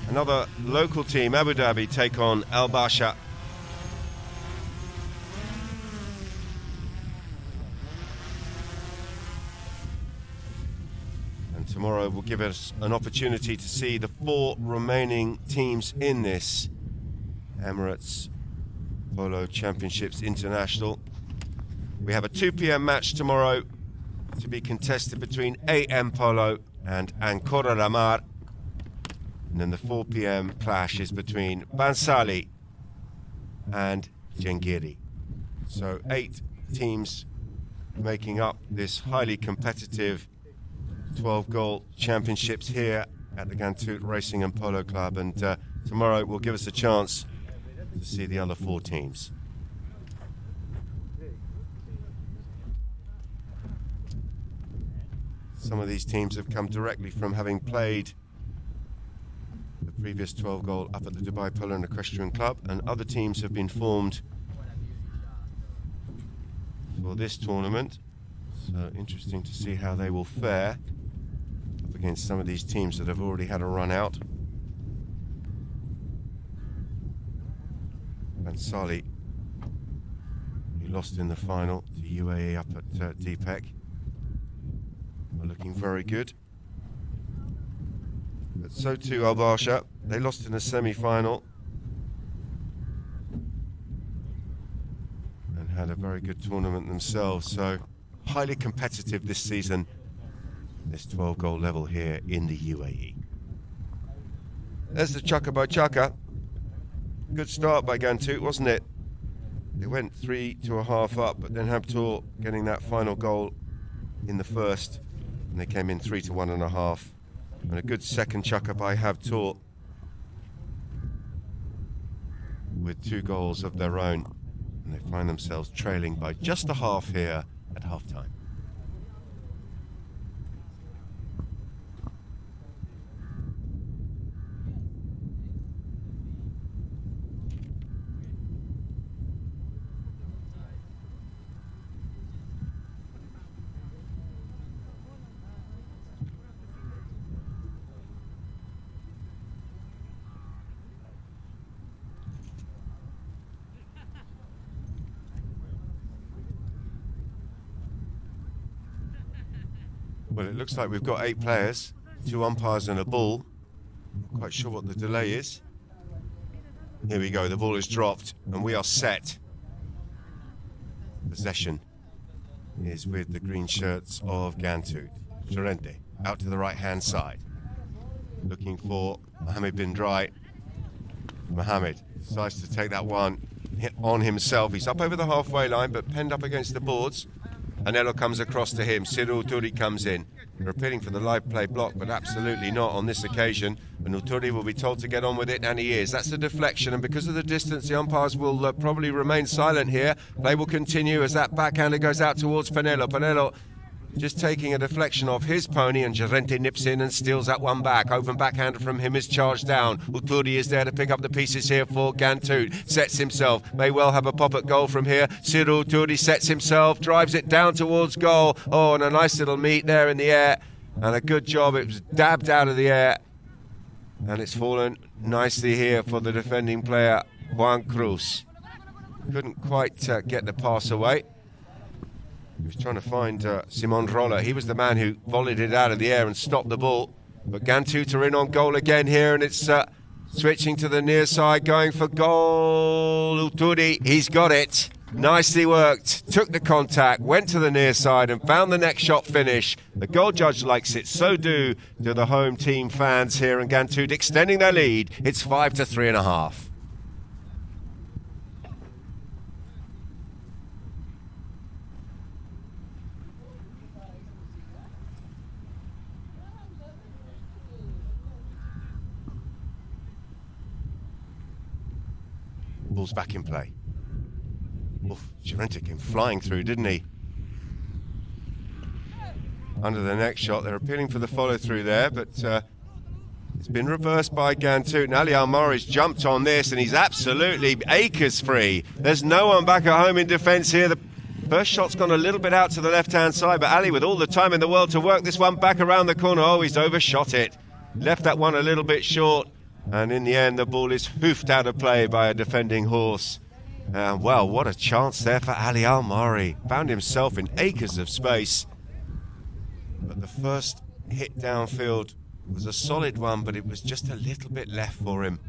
B: another local team, Abu Dhabi, take on Al Basha. Tomorrow will give us an opportunity to see the 4 remaining teams in this Emirates Polo Championships International. We have a 2 p.m. match tomorrow to be contested between AM Polo and Ancora la Mar. And then the 4 p.m. clash is between Bansali and Jengiri. So 8 teams making up this highly competitive 12-goal championships here at the Ghantoot Racing and Polo Club, and tomorrow will give us a chance to see the other 4 teams. Some of these teams have come directly from having played the previous 12-goal up at the Dubai Polo and Equestrian Club, and other teams have been formed for this tournament. So interesting to see how they will fare against some of these teams that have already had a run out. Bansali, he lost in the final to UAE up at Deepak. Are looking very good. But so too Al Basha. They lost in the semi-final and had a very good tournament themselves. So highly competitive this season, this 12-goal level here in the UAE. There's the Chaka by Chaka. Good start by Ghantoot, wasn't it? They went 3-2.5 up, but then Habtoor getting that final goal in the first, and they came in 3-1.5. And a good second Chaka by Habtoor with 2 goals of their own, and they find themselves trailing by just a half here at half-time. Well, it looks like we've got 8 players, 2 umpires and a ball. Not quite sure what the delay is. Here we go, the ball is dropped and we are set. Possession is with the green shirts of Ghantoot. Llorente out to the right-hand side. Looking for Mohammed bin Drai. Mohammed decides to take that one on himself. He's up over the halfway line, but penned up against the boards. Anello comes across to him. Siru Uturi comes in. They're appealing for the live play block, but absolutely not on this occasion. And Uturi will be told to get on with it, and he is. That's a deflection, and because of the distance, the umpires will probably remain silent here. Play will continue as that backhander goes out towards Panello. Panello just taking a deflection off his pony, and Llorente nips in and steals that one back. Open backhander from him is charged down. Ulturi is there to pick up the pieces here for Ghantoot. Sets himself, may well have a pop at goal from here. Cyril Ulturi sets himself, drives it down towards goal. Oh, and a nice little meet there in the air, and a good job. It was dabbed out of the air, and it's fallen nicely here for the defending player, Juan Cruz. Couldn't quite get the pass away. He was trying to find Simon Roller. He was the man who volleyed it out of the air and stopped the ball. But Ghantoot are in on goal again here, and it's switching to the near side, going for goal. Ulturi, he's got it. Nicely worked. Took the contact, went to the near side and found the next shot finish. The goal judge likes it, so do the home team fans here, and Ghantoot extending their lead. It's 5-3.5. Ball's back in play. Oof, Llorente came flying through, didn't he? Under the next shot, they're appealing for the follow-through there, but it's been reversed by Ghantoot. And Ali Almari's jumped on this, and he's absolutely acres free. There's no one back at home in defence here. The first shot's gone a little bit out to the left-hand side, but Ali, with all the time in the world to work this one back around the corner, oh, he's overshot it. Left that one a little bit short. And in the end, the ball is hoofed out of play by a defending horse. Well, what a chance there for Ali Almari. Found himself in acres of space. But the first hit downfield was a solid one, but it was just a little bit left for him.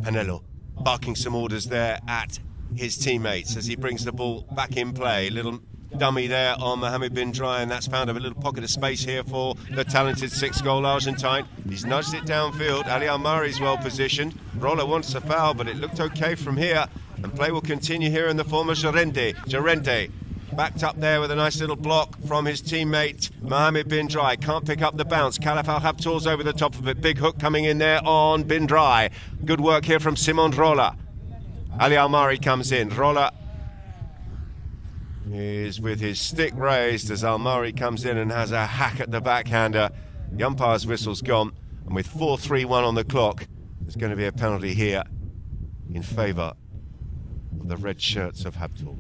B: Panelo barking some orders there at his teammates as he brings the ball back in play. Little dummy there on Mohamed bin Dry, and that's found a little pocket of space here for the talented 6-goal Argentine. He's nudged it downfield. Ali Almari's well positioned. Roller wants a foul, but it looked okay from here, and play will continue here in the form of Llorente. Llorente backed up there with a nice little block from his teammate Mohamed bin Dry. Can't pick up the bounce. Khalaf Habtoor's over the top of it. Big hook coming in there on bin Dry. Good work here from Simon Roller. Ali Almari comes in. Roller is with his stick raised as Almari comes in and has a hack at the backhander. The umpire's whistle's gone, and with 4:31 on the clock, there's going to be a penalty here in favour of the red shirts of Habtoor.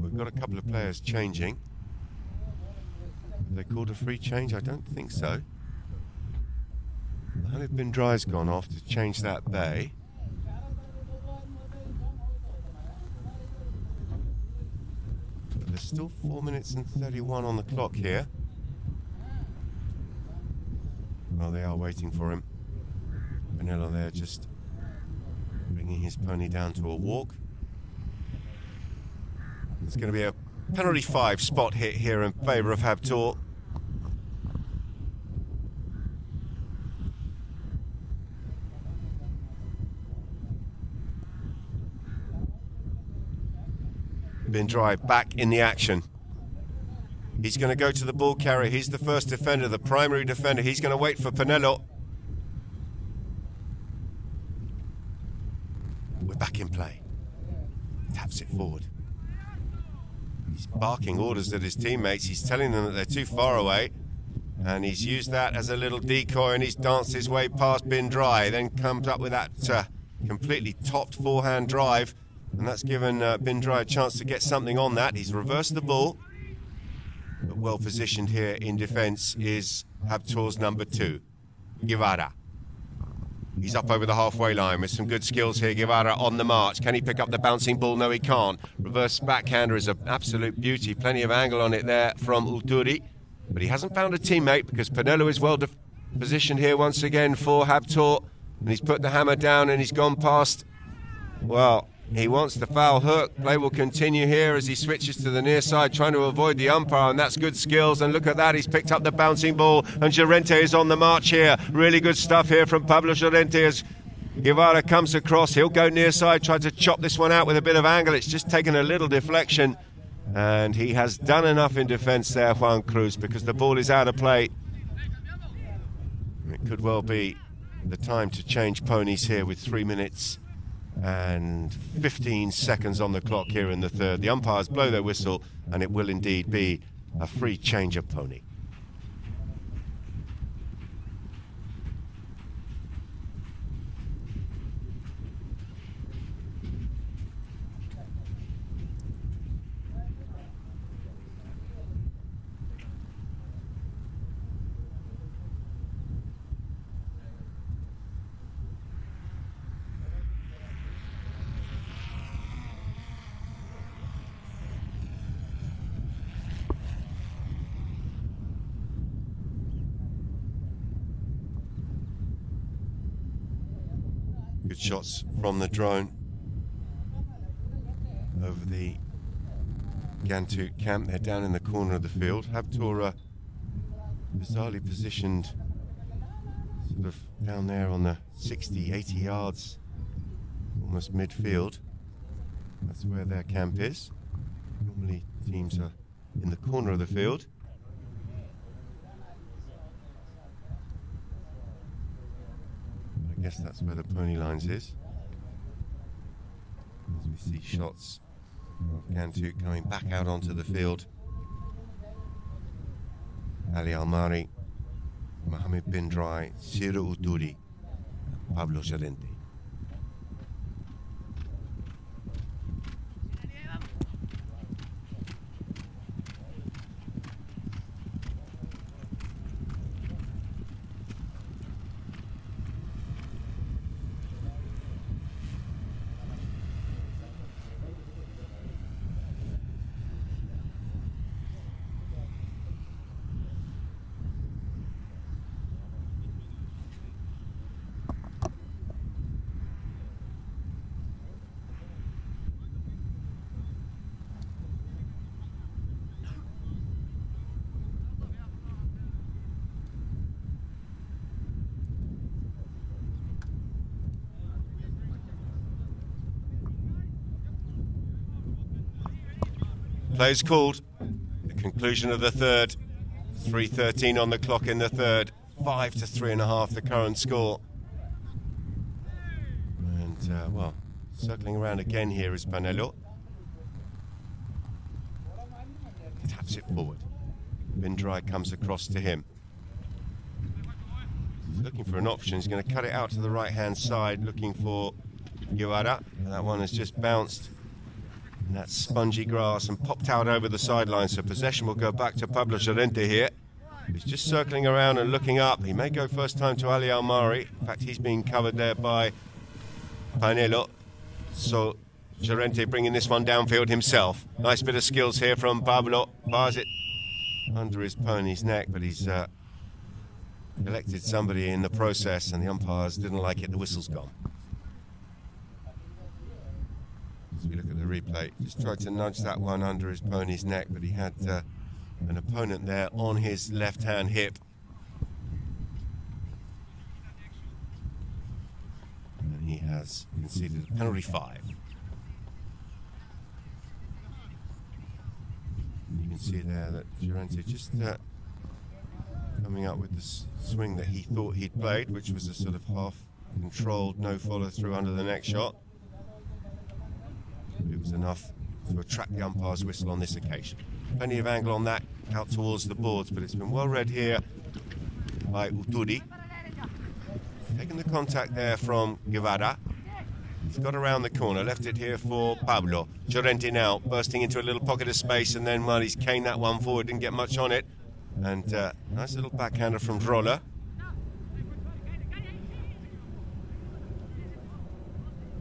B: We've got a couple of players changing. Have they called a free change? I don't think so. Mohamed bin Dry's gone off to change that bay. But there's still 4 minutes and 31 on the clock here. Well, they are waiting for him. Vanilla there just bringing his pony down to a walk. There's going to be a penalty 5 spot hit here in favour of Habtoor. Bin Dry back in the action. He's going to go to the ball carrier. He's the first defender, the primary defender. He's going to wait for Panelo. We're back in play. Taps it forward. He's barking orders at his teammates. He's telling them that they're too far away. And he's used that as a little decoy, and he's danced his way past Bin Dry. Then comes up with that completely topped forehand drive. And that's given Bin Dry a chance to get something on that. He's reversed the ball. But well positioned here in defence is Habtoor's number 2, Guevara. He's up over the halfway line with some good skills here. Guevara on the march. Can he pick up the bouncing ball? No, he can't. Reverse backhander is an absolute beauty. Plenty of angle on it there from Ulturi. But he hasn't found a teammate because Panelo is well positioned here once again for Habtoor. And he's put the hammer down and he's gone past. Well, he wants the foul hook. Play will continue here as he switches to the near side, trying to avoid the umpire, and that's good skills. And look at that, he's picked up the bouncing ball, and Llorente is on the march here. Really good stuff here from Pablo Llorente as Guevara comes across. He'll go near side, try to chop this one out with a bit of angle. It's just taken a little deflection, and he has done enough in defence there, Juan Cruz, because the ball is out of play. It could well be the time to change ponies here with 3 minutes and 15 seconds on the clock here in the third. The umpires blow their whistle, and it will indeed be a free change of pony. Good shots from the drone over the Ghantoot camp. They're down in the corner of the field. Habtoor bizarrely positioned sort of down there on the 60, 80 yards, almost midfield. That's where their camp is. Normally teams are in the corner of the field. I guess that's where the pony lines is. As we see shots of Ghantoot going back out onto the field. Ali Almari, Mohammed bin Drai, Siro Uduri, Pablo Llorente. Plays called. The conclusion of the third. 3:13 on the clock in the third. 5 to 3.5 the current score. And, well, circling around again here is Panelo. Taps it forward. Bin Drai comes across to him. He's looking for an option. He's going to cut it out to the right-hand side, looking for Guevara. And that one has just bounced in that spongy grass and popped out over the sideline, so possession will go back to Pablo Llorente here. He's just circling around and looking up. He may go first time to Ali Almari. In fact, he's being covered there by Panelo. So Llorente bringing this one downfield himself. Nice bit of skills here from Pablo. Bars it under his pony's neck, but he's collected somebody in the process, and the umpires didn't like it. The whistle's gone. As we look at the replay, just tried to nudge that one under his pony's neck, but he had an opponent there on his left-hand hip. And he has conceded a penalty 5. You can see there that Llorente just coming up with the swing that he thought he'd played, which was a sort of half-controlled, no follow-through under the neck shot. It was enough to attract the umpire's whistle on this occasion. Plenty of angle on that out towards the boards, but it's been well read here by Uduri. Taking the contact there from Guevara. He's got around the corner, left it here for Pablo. Llorente now bursting into a little pocket of space, and then, well, he's caned that one forward, didn't get much on it. And nice little backhander from Droller.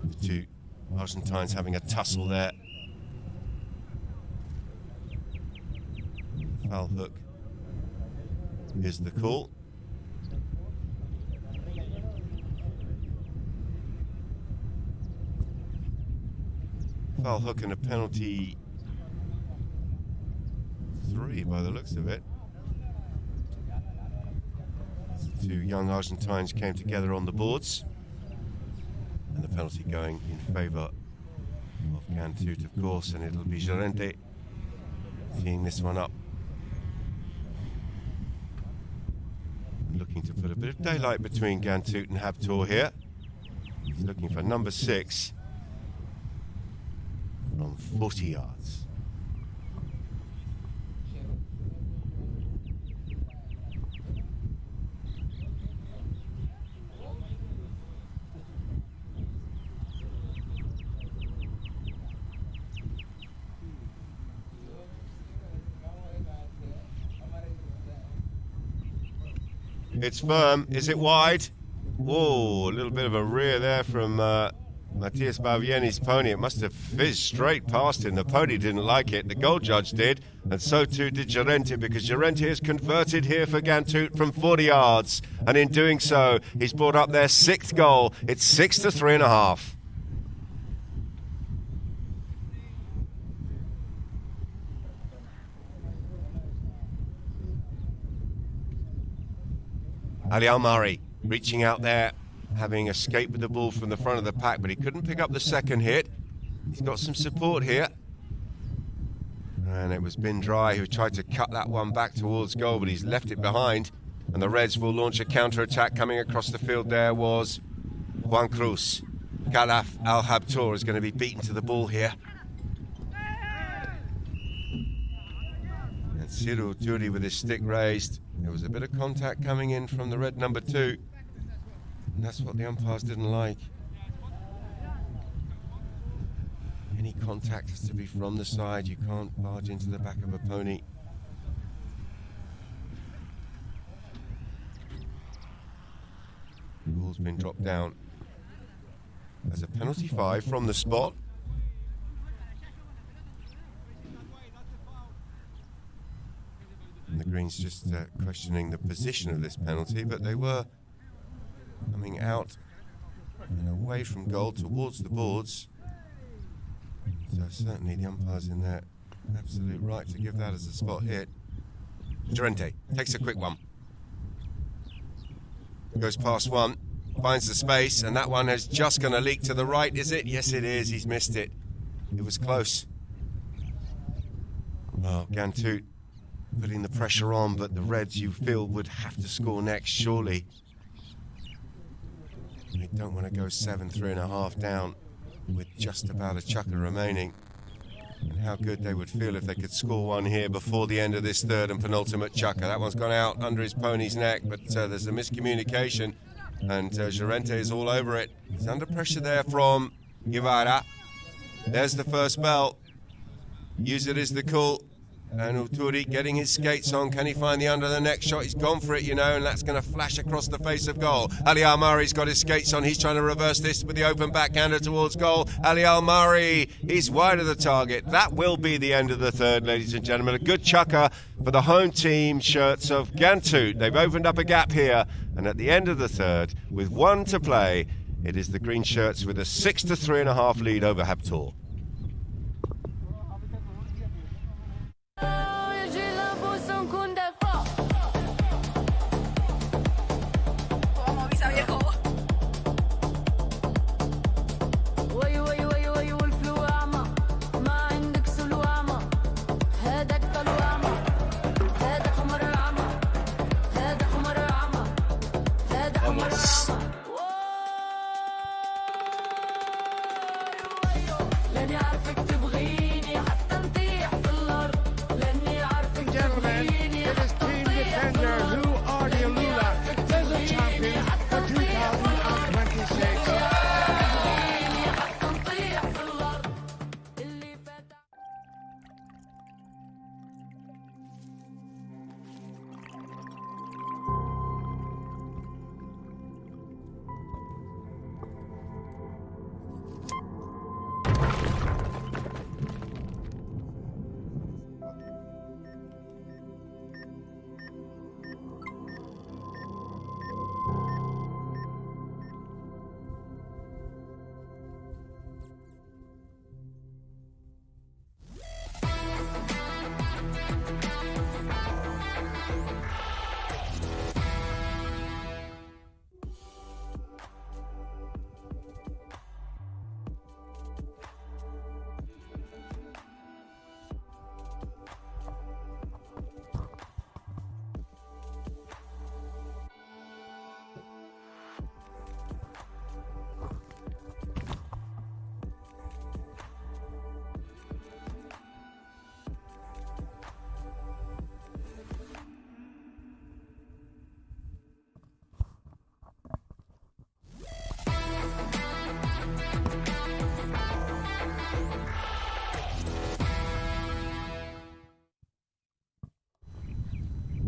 B: The two Argentines having a tussle there. Foul hook is the call. Foul hook and a penalty 3 by the looks of it. The two young Argentines came together on the boards. And the penalty going in favour of Ghantoot, of course, and it'll be Llorente teeing this one up. Looking Looking to put a bit of daylight between Ghantoot and Habtoor here. He's looking for number 6 from 40 yards. It's firm. Is it wide? Whoa, a little bit of a rear there from Matthias Balvieni's pony. It must have fizzed straight past him. The pony didn't like it. The goal judge did, and so too did Llorente, because Llorente has converted here for Ghantoot from 40 yards. And in doing so, he's brought up their 6th goal. It's 6 to 3.5. Ali Al-Mari reaching out there, having escaped with the ball from the front of the pack, but he couldn't pick up the second hit. He's got some support here. And it was Bin Dry who tried to cut that one back towards goal, but he's left it behind. And the Reds will launch a counter-attack. Coming across the field there was Juan Cruz. Khalaf Al-Habtoor is going to be beaten to the ball here. And Cyril Turi with his stick raised. There was a bit of contact coming in from the red number 2. And that's what the umpires didn't like. Any contact has to be from the side. You can't barge into the back of a pony. The ball's been dropped down. There's a penalty 5 from the spot. And the Greens just questioning the position of this penalty, but they were coming out and away from goal towards the boards. So certainly the umpire's in their absolute right to give that as a spot hit. Llorente takes a quick one. Goes past one, finds the space, and that one is just going to leak to the right, is it? Yes, it is. He's missed it. It was close. Well, Ghantoot putting the pressure on, but the Reds, you feel, would have to score next, surely. They don't want to go 7-3.5 down with just about a chucker remaining. And how good they would feel if they could score one here before the end of this third and penultimate chucker. That one's gone out under his pony's neck, but there's a miscommunication, and Llorente is all over it. He's under pressure there from Guevara. There's the first bell. Use it as the call. And Uturi getting his skates on. Can he find the under the neck shot? He's gone for it, you know, and that's going to flash across the face of goal. Ali Al-Mari's got his skates on. He's trying to reverse this with the open backhander towards goal. Ali Al-Mari, he's wide of the target. That will be the end of the third, ladies and gentlemen. A good chucker for the home team shirts of Ghantoot. They've opened up a gap here, and at the end of the third, with 1 to play, it is the green shirts with a 6 to 3.5 lead over Habtoor.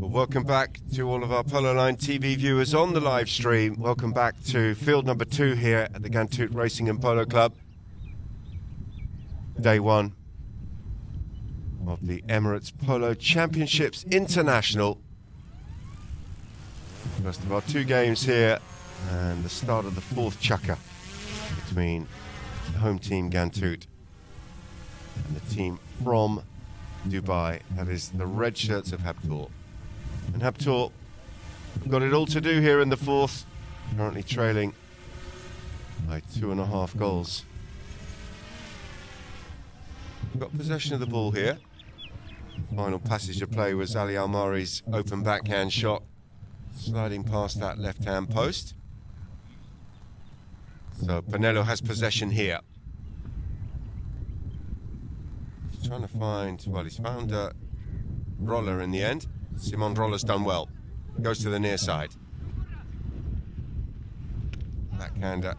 B: Well, welcome back to all of our Polo Line TV viewers on the live stream. Welcome back to field number 2 here at the Ghantoot Racing and Polo Club. Day 1 of the Emirates Polo Championships International. First of our 2 games here and the start of the 4th chukka between the home team Ghantoot and the team from Dubai. That is the red shirts of Habtoor. And Habtoor got it all to do here in the 4th, currently trailing by 2.5 goals. Got possession of the ball here. Final passage of play was Ali Almari's open backhand shot, sliding past that left-hand post. So Polo has possession here. He's trying to find, well, he's found Roller in the end. Simon Roller's done well. Goes to the near side. Backhander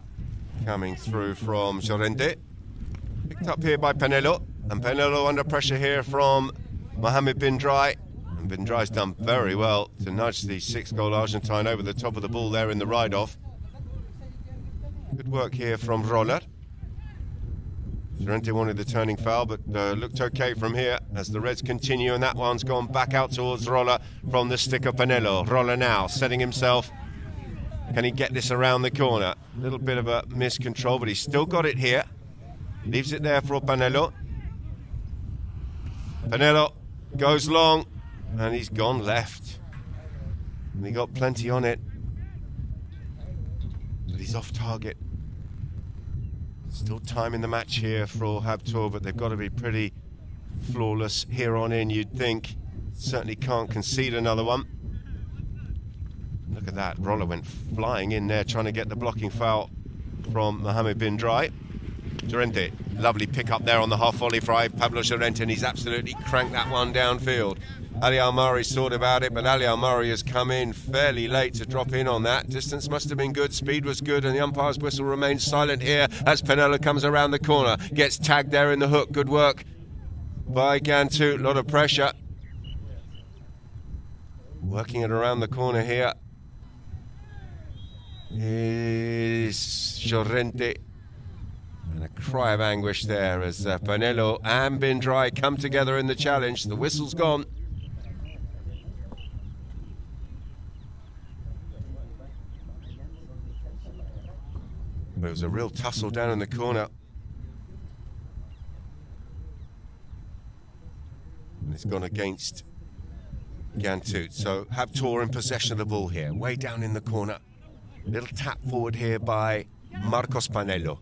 B: coming through from Llorente. Picked up here by Polo. And Polo under pressure here from Mohamed Bin Drai. And Bin Drai's done very well to nudge the 6-goal Argentine over the top of the ball there in the ride-off. Good work here from Roller. Llorente wanted the turning foul, but looked okay from here as the Reds continue, and that one's gone back out towards Roller from the stick of Polo. Roller now setting himself. Can he get this around the corner? A little bit of a miscontrol, but he's still got it here. Leaves it there for Polo. Polo goes long, and he's gone left. And he got plenty on it, but he's off target. Still time in the match here for Habtoor, but they've got to be pretty flawless here on in, you'd think. Certainly can't concede another one. Look at that, Roller went flying in there trying to get the blocking foul from Mohamed Bin Drai. Llorente, lovely pick up there on the half volley for Pablo Llorente, and he's absolutely cranked that one downfield. Ali Almari thought about it, but Ali Almari has come in fairly late to drop in on that. Distance must have been good, speed was good, and the umpire's whistle remains silent here as Polo comes around the corner. Gets tagged there in the hook. Good work by Ghantoot, a lot of pressure. Working it around the corner here is Llorente. And a cry of anguish there as Polo and Bin Drai come together in the challenge. The whistle's gone. But it was a real tussle down in the corner. And it's gone against Ghantoot. So Habtoor in possession of the ball here, way down in the corner. Little tap forward here by Marcos Polo.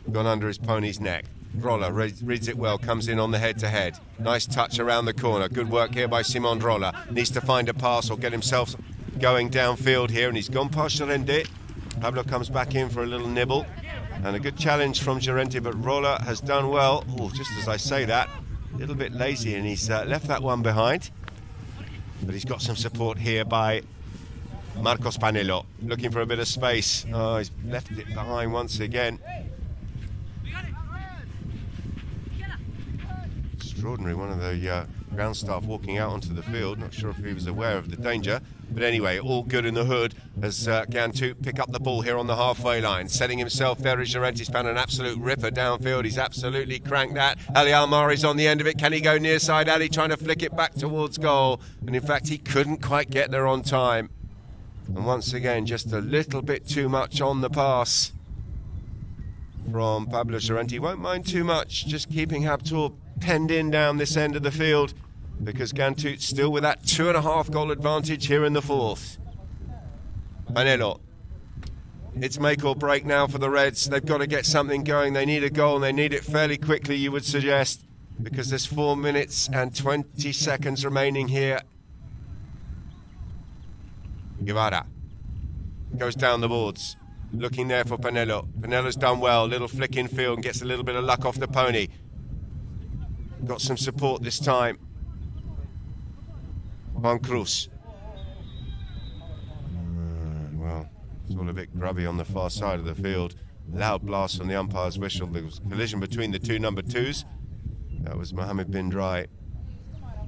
B: Gone under his pony's neck. Roller reads it well, comes in on the head-to-head. Nice touch around the corner. Good work here by Simon Roller. Needs to find a pass or get himself going downfield here, and he's gone past Llorente. Pablo comes back in for a little nibble. And a good challenge from Llorente, but Roller has done well. Oh, just as I say that, a little bit lazy, and he's left that one behind. But he's got some support here by Marcos Polo, looking for a bit of space. Oh, he's left it behind once again. Extraordinary, one of the ground staff walking out onto the field. Not sure if he was aware of the danger. But anyway, all good in the hood as Ghantoot pick up the ball here on the halfway line. Setting himself there is Llorente's found an absolute ripper downfield. He's absolutely cranked that. Ali Almari's on the end of it. Can he go near side? Ali trying to flick it back towards goal. And in fact, he couldn't quite get there on time. And once again, just a little bit too much on the pass from Pablo Llorente. Won't mind too much, just keeping Habtoor penned in down this end of the field, because Ghantoot still with that 2.5 goal advantage here in the 4th. Polo. It's make or break now for the Reds. They've got to get something going. They need a goal, and they need it fairly quickly, you would suggest, because there's 4 minutes and 20 seconds remaining here. Guevara goes down the boards, looking there for Polo. Polo's done well, little flick in field and gets a little bit of luck off the pony. Got some support this time. Juan Cruz. Well, it's all a bit grubby on the far side of the field. Loud blast from the umpire's whistle. There was a collision between the two number 2s. That was Mohamed Bin Drai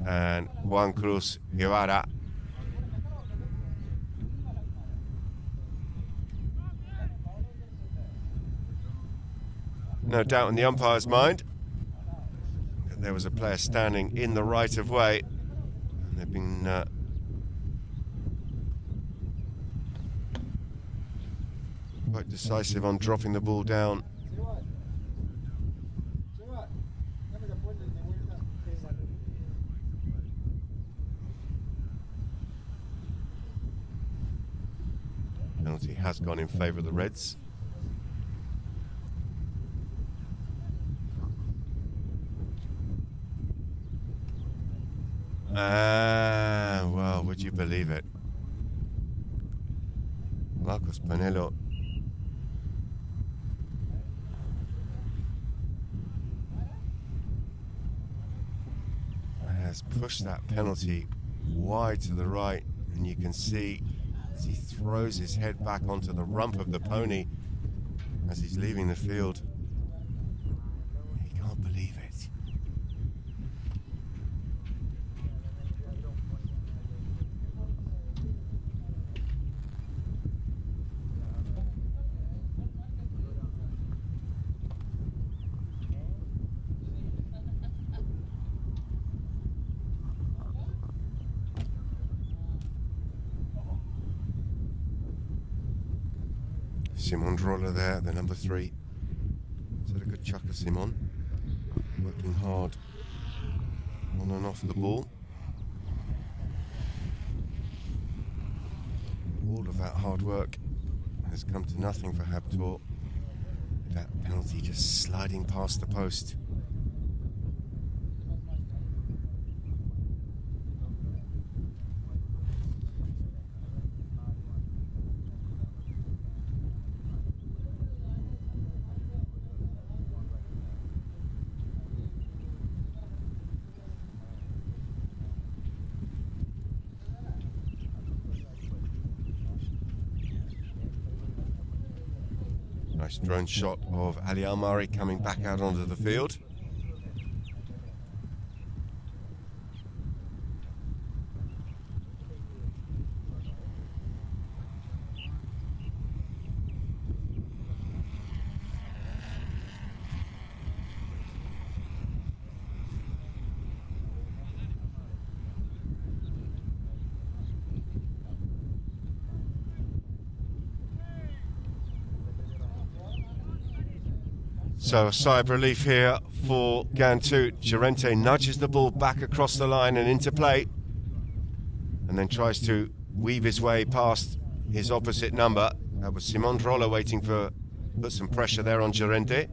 B: and Juan Cruz Guevara. No doubt in the umpire's mind that there was a player standing in the right of way, and they've been quite decisive on dropping the ball down. Penalty has gone in favour of the Reds. Well, would you believe it? Marcos Panelo has pushed that penalty wide to the right, and you can see as he throws his head back onto the rump of the pony as he's leaving the field. He can't believe it. Simon Roller there, the number 3. Is that a good chucker, Simon? Working hard on and off the ball. All of that hard work has come to nothing for Habtoor. That penalty just sliding past the post. Nice drone shot of Ali Almari coming back out onto the field. So a sigh of relief here for Ghantoot. Llorente nudges the ball back across the line and into play, and then tries to weave his way past his opposite number. That was Simon Roller waiting for put some pressure there on Llorente.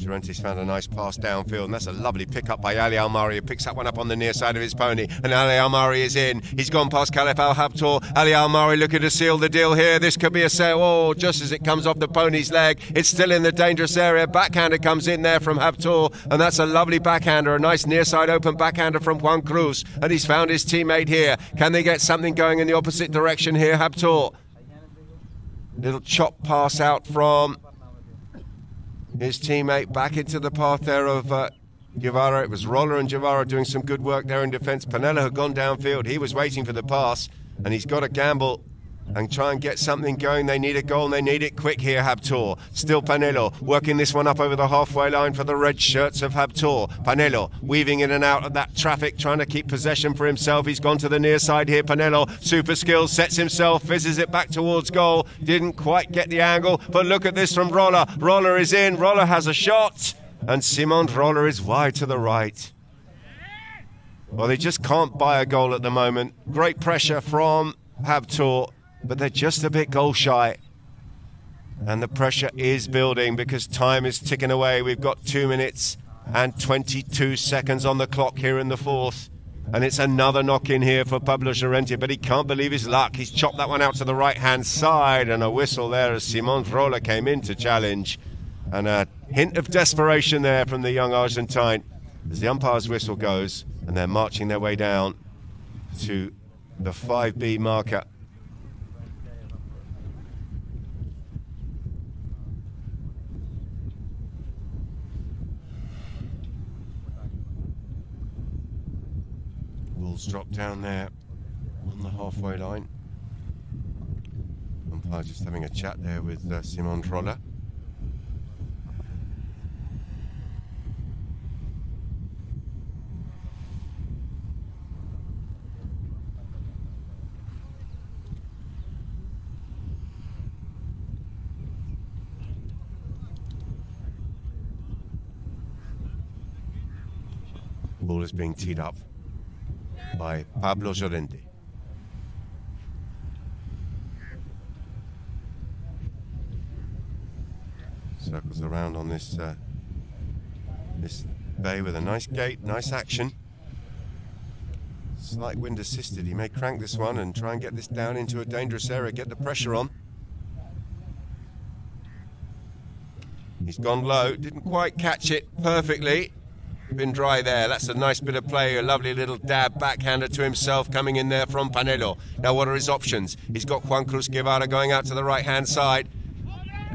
B: Llorente's found a nice pass downfield, and that's a lovely pick-up by Ali Almari, who picks that one up on the near side of his pony, and Ali Almari is in. He's gone past Khalif Al Habtoor. Ali Almari looking to seal the deal here. This could be a sale. Oh, just as it comes off the pony's leg, it's still in the dangerous area. Backhander comes in there from Habtoor, and that's a lovely backhander, a nice near side open backhander from Juan Cruz, and he's found his teammate here. Can they get something going in the opposite direction here, Habtoor? Little chop pass out from his teammate back into the path there of Guevara. It was Roller and Guevara doing some good work there in defence. Panella had gone downfield. He was waiting for the pass, and he's got to gamble and try and get something going. They need a goal, and they need it quick here, Habtoor. Still Panelo working this one up over the halfway line for the red shirts of Habtoor. Panelo weaving in and out of that traffic, trying to keep possession for himself. He's gone to the near side here. Panelo, super skills, sets himself, fizzes it back towards goal. Didn't quite get the angle, but look at this from Roller. Roller is in, Roller has a shot, and Simon Roller is wide to the right. Well, they just can't buy a goal at the moment. Great pressure from Habtoor, but they're just a bit goal shy. And the pressure is building because time is ticking away. We've got 2 minutes and 22 seconds on the clock here in the fourth. And it's another knock in here for Pablo Llorente, but he can't believe his luck. He's chopped that one out to the right-hand side, and a whistle there as Simon Roller came in to challenge. And a hint of desperation there from the young Argentine as the umpire's whistle goes, and they're marching their way down to the 5B marker. drop down there on the halfway line. Umpire just having a chat there with Simon Troller. Ball is being teed up by Pablo Llorente. Circles around on this this bay with a nice gate, nice action. Slight wind assisted. He may crank this one and try and get this down into a dangerous area, get the pressure on. He's gone low, didn't quite catch it perfectly. Been dry there. That's a nice bit of play. A lovely little dab backhander to himself coming in there from Panelo. Now what are his options? He's got Juan Cruz Guevara going out to the right hand side.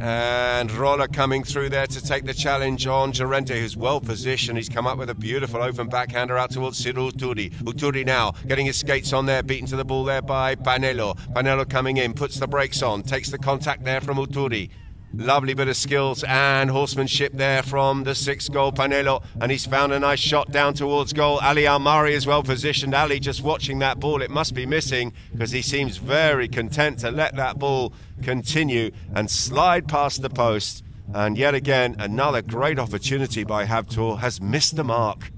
B: And Roller coming through there to take the challenge on Llorente, who's well positioned. He's come up with a beautiful open backhander out towards Ciro Uturi. Uturi now getting his skates on there, beaten to the ball there by Panelo. Panelo coming in, puts the brakes on, takes the contact there from Uturi. Lovely bit of skills and horsemanship there from the 6th goal, Panelo, and he's found a nice shot down towards goal. Ali Almari is well positioned. Ali just watching that ball. It must be missing because he seems very content to let that ball continue and slide past the post. And yet again, another great opportunity by Habtoor has missed the mark.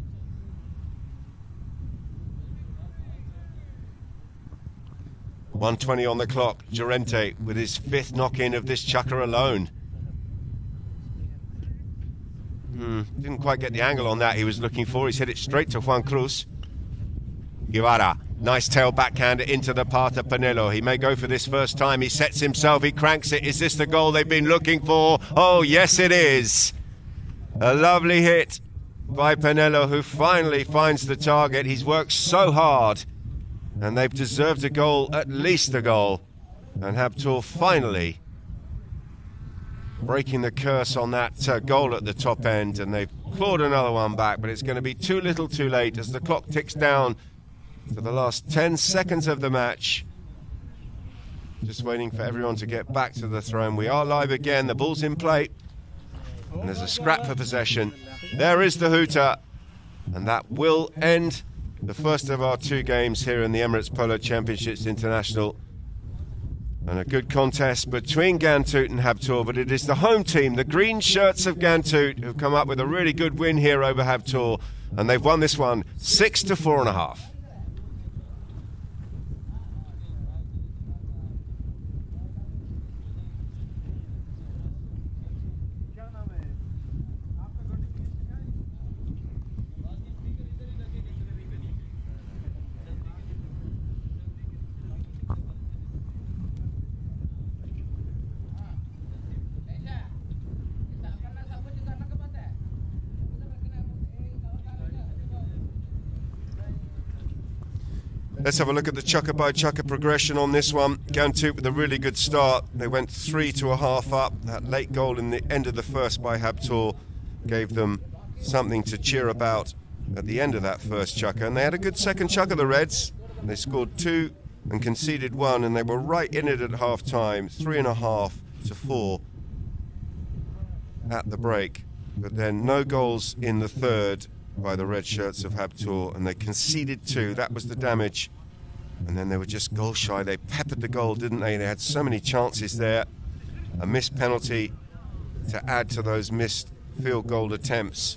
B: .120 on the clock. Llorente with his 5th knock-in of this chukker alone. Didn't quite get the angle on that he was looking for. He's hit it straight to Juan Cruz. Guevara, nice tail backhander into the path of Panelo. He may go for this first time. He sets himself, he cranks it. Is this the goal they've been looking for? Oh, yes it is. A lovely hit by Panelo, who finally finds the target. He's worked so hard. And they've deserved a goal, at least a goal. And Habtoor finally breaking the curse on that goal at the top end. And they've clawed another one back, but it's going to be too little too late as the clock ticks down to the last 10 seconds of the match. Just waiting for everyone to get back to the throne. We are live again, the ball's in play. And there's a scrap for possession. There is the hooter. And that will end the first of our 2 games here in the Emirates Polo Championships International. And a good contest between Ghantoot and Habtoor, but it is the home team, the green shirts of Ghantoot, who've come up with a really good win here over Habtoor, and they've won this one 6-4.5. Let's have a look at the chukker by chukker progression on this one. Ghantoot with a really good start. They went 3-1/2 up. That late goal in the end of the first by Habtoor gave them something to cheer about at the end of that first chukker. And they had a good second chukker, the Reds. They scored 2 and conceded 1, and they were right in it at half-time, 3.5-4 at the break. But then no goals in the third by the red shirts of Habtoor, and they conceded 2. That was the damage. And then they were just goal shy. They peppered the goal, didn't they? They had so many chances there. A missed penalty to add to those missed field goal attempts.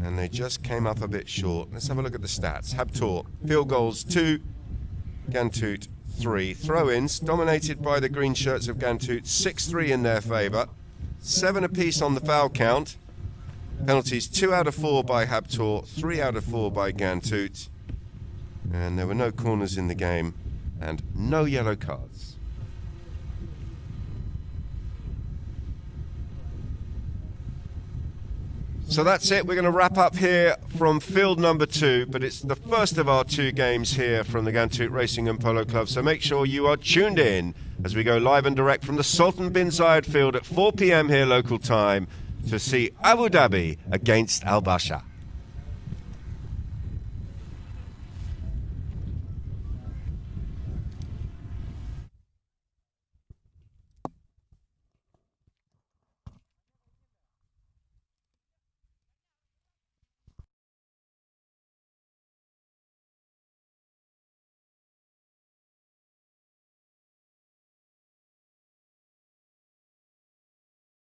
B: And they just came up a bit short. Let's have a look at the stats. Habtoor, field goals 2, Ghantoot 3. Throw-ins dominated by the green shirts of Ghantoot, 6-3 in their favour. 7 apiece on the foul count. Penalties 2 out of 4 by Habtoor, 3 out of 4 by Ghantoot. And there were no corners in the game and no yellow cards. So that's it. We're going to wrap up here from field number 2, but it's the first of our 2 games here from the Ghantoot Racing and Polo Club. So make sure you are tuned in as we go live and direct from the Sultan bin Zayed field at 4 p.m. here local time to see Abu Dhabi against Al Basha.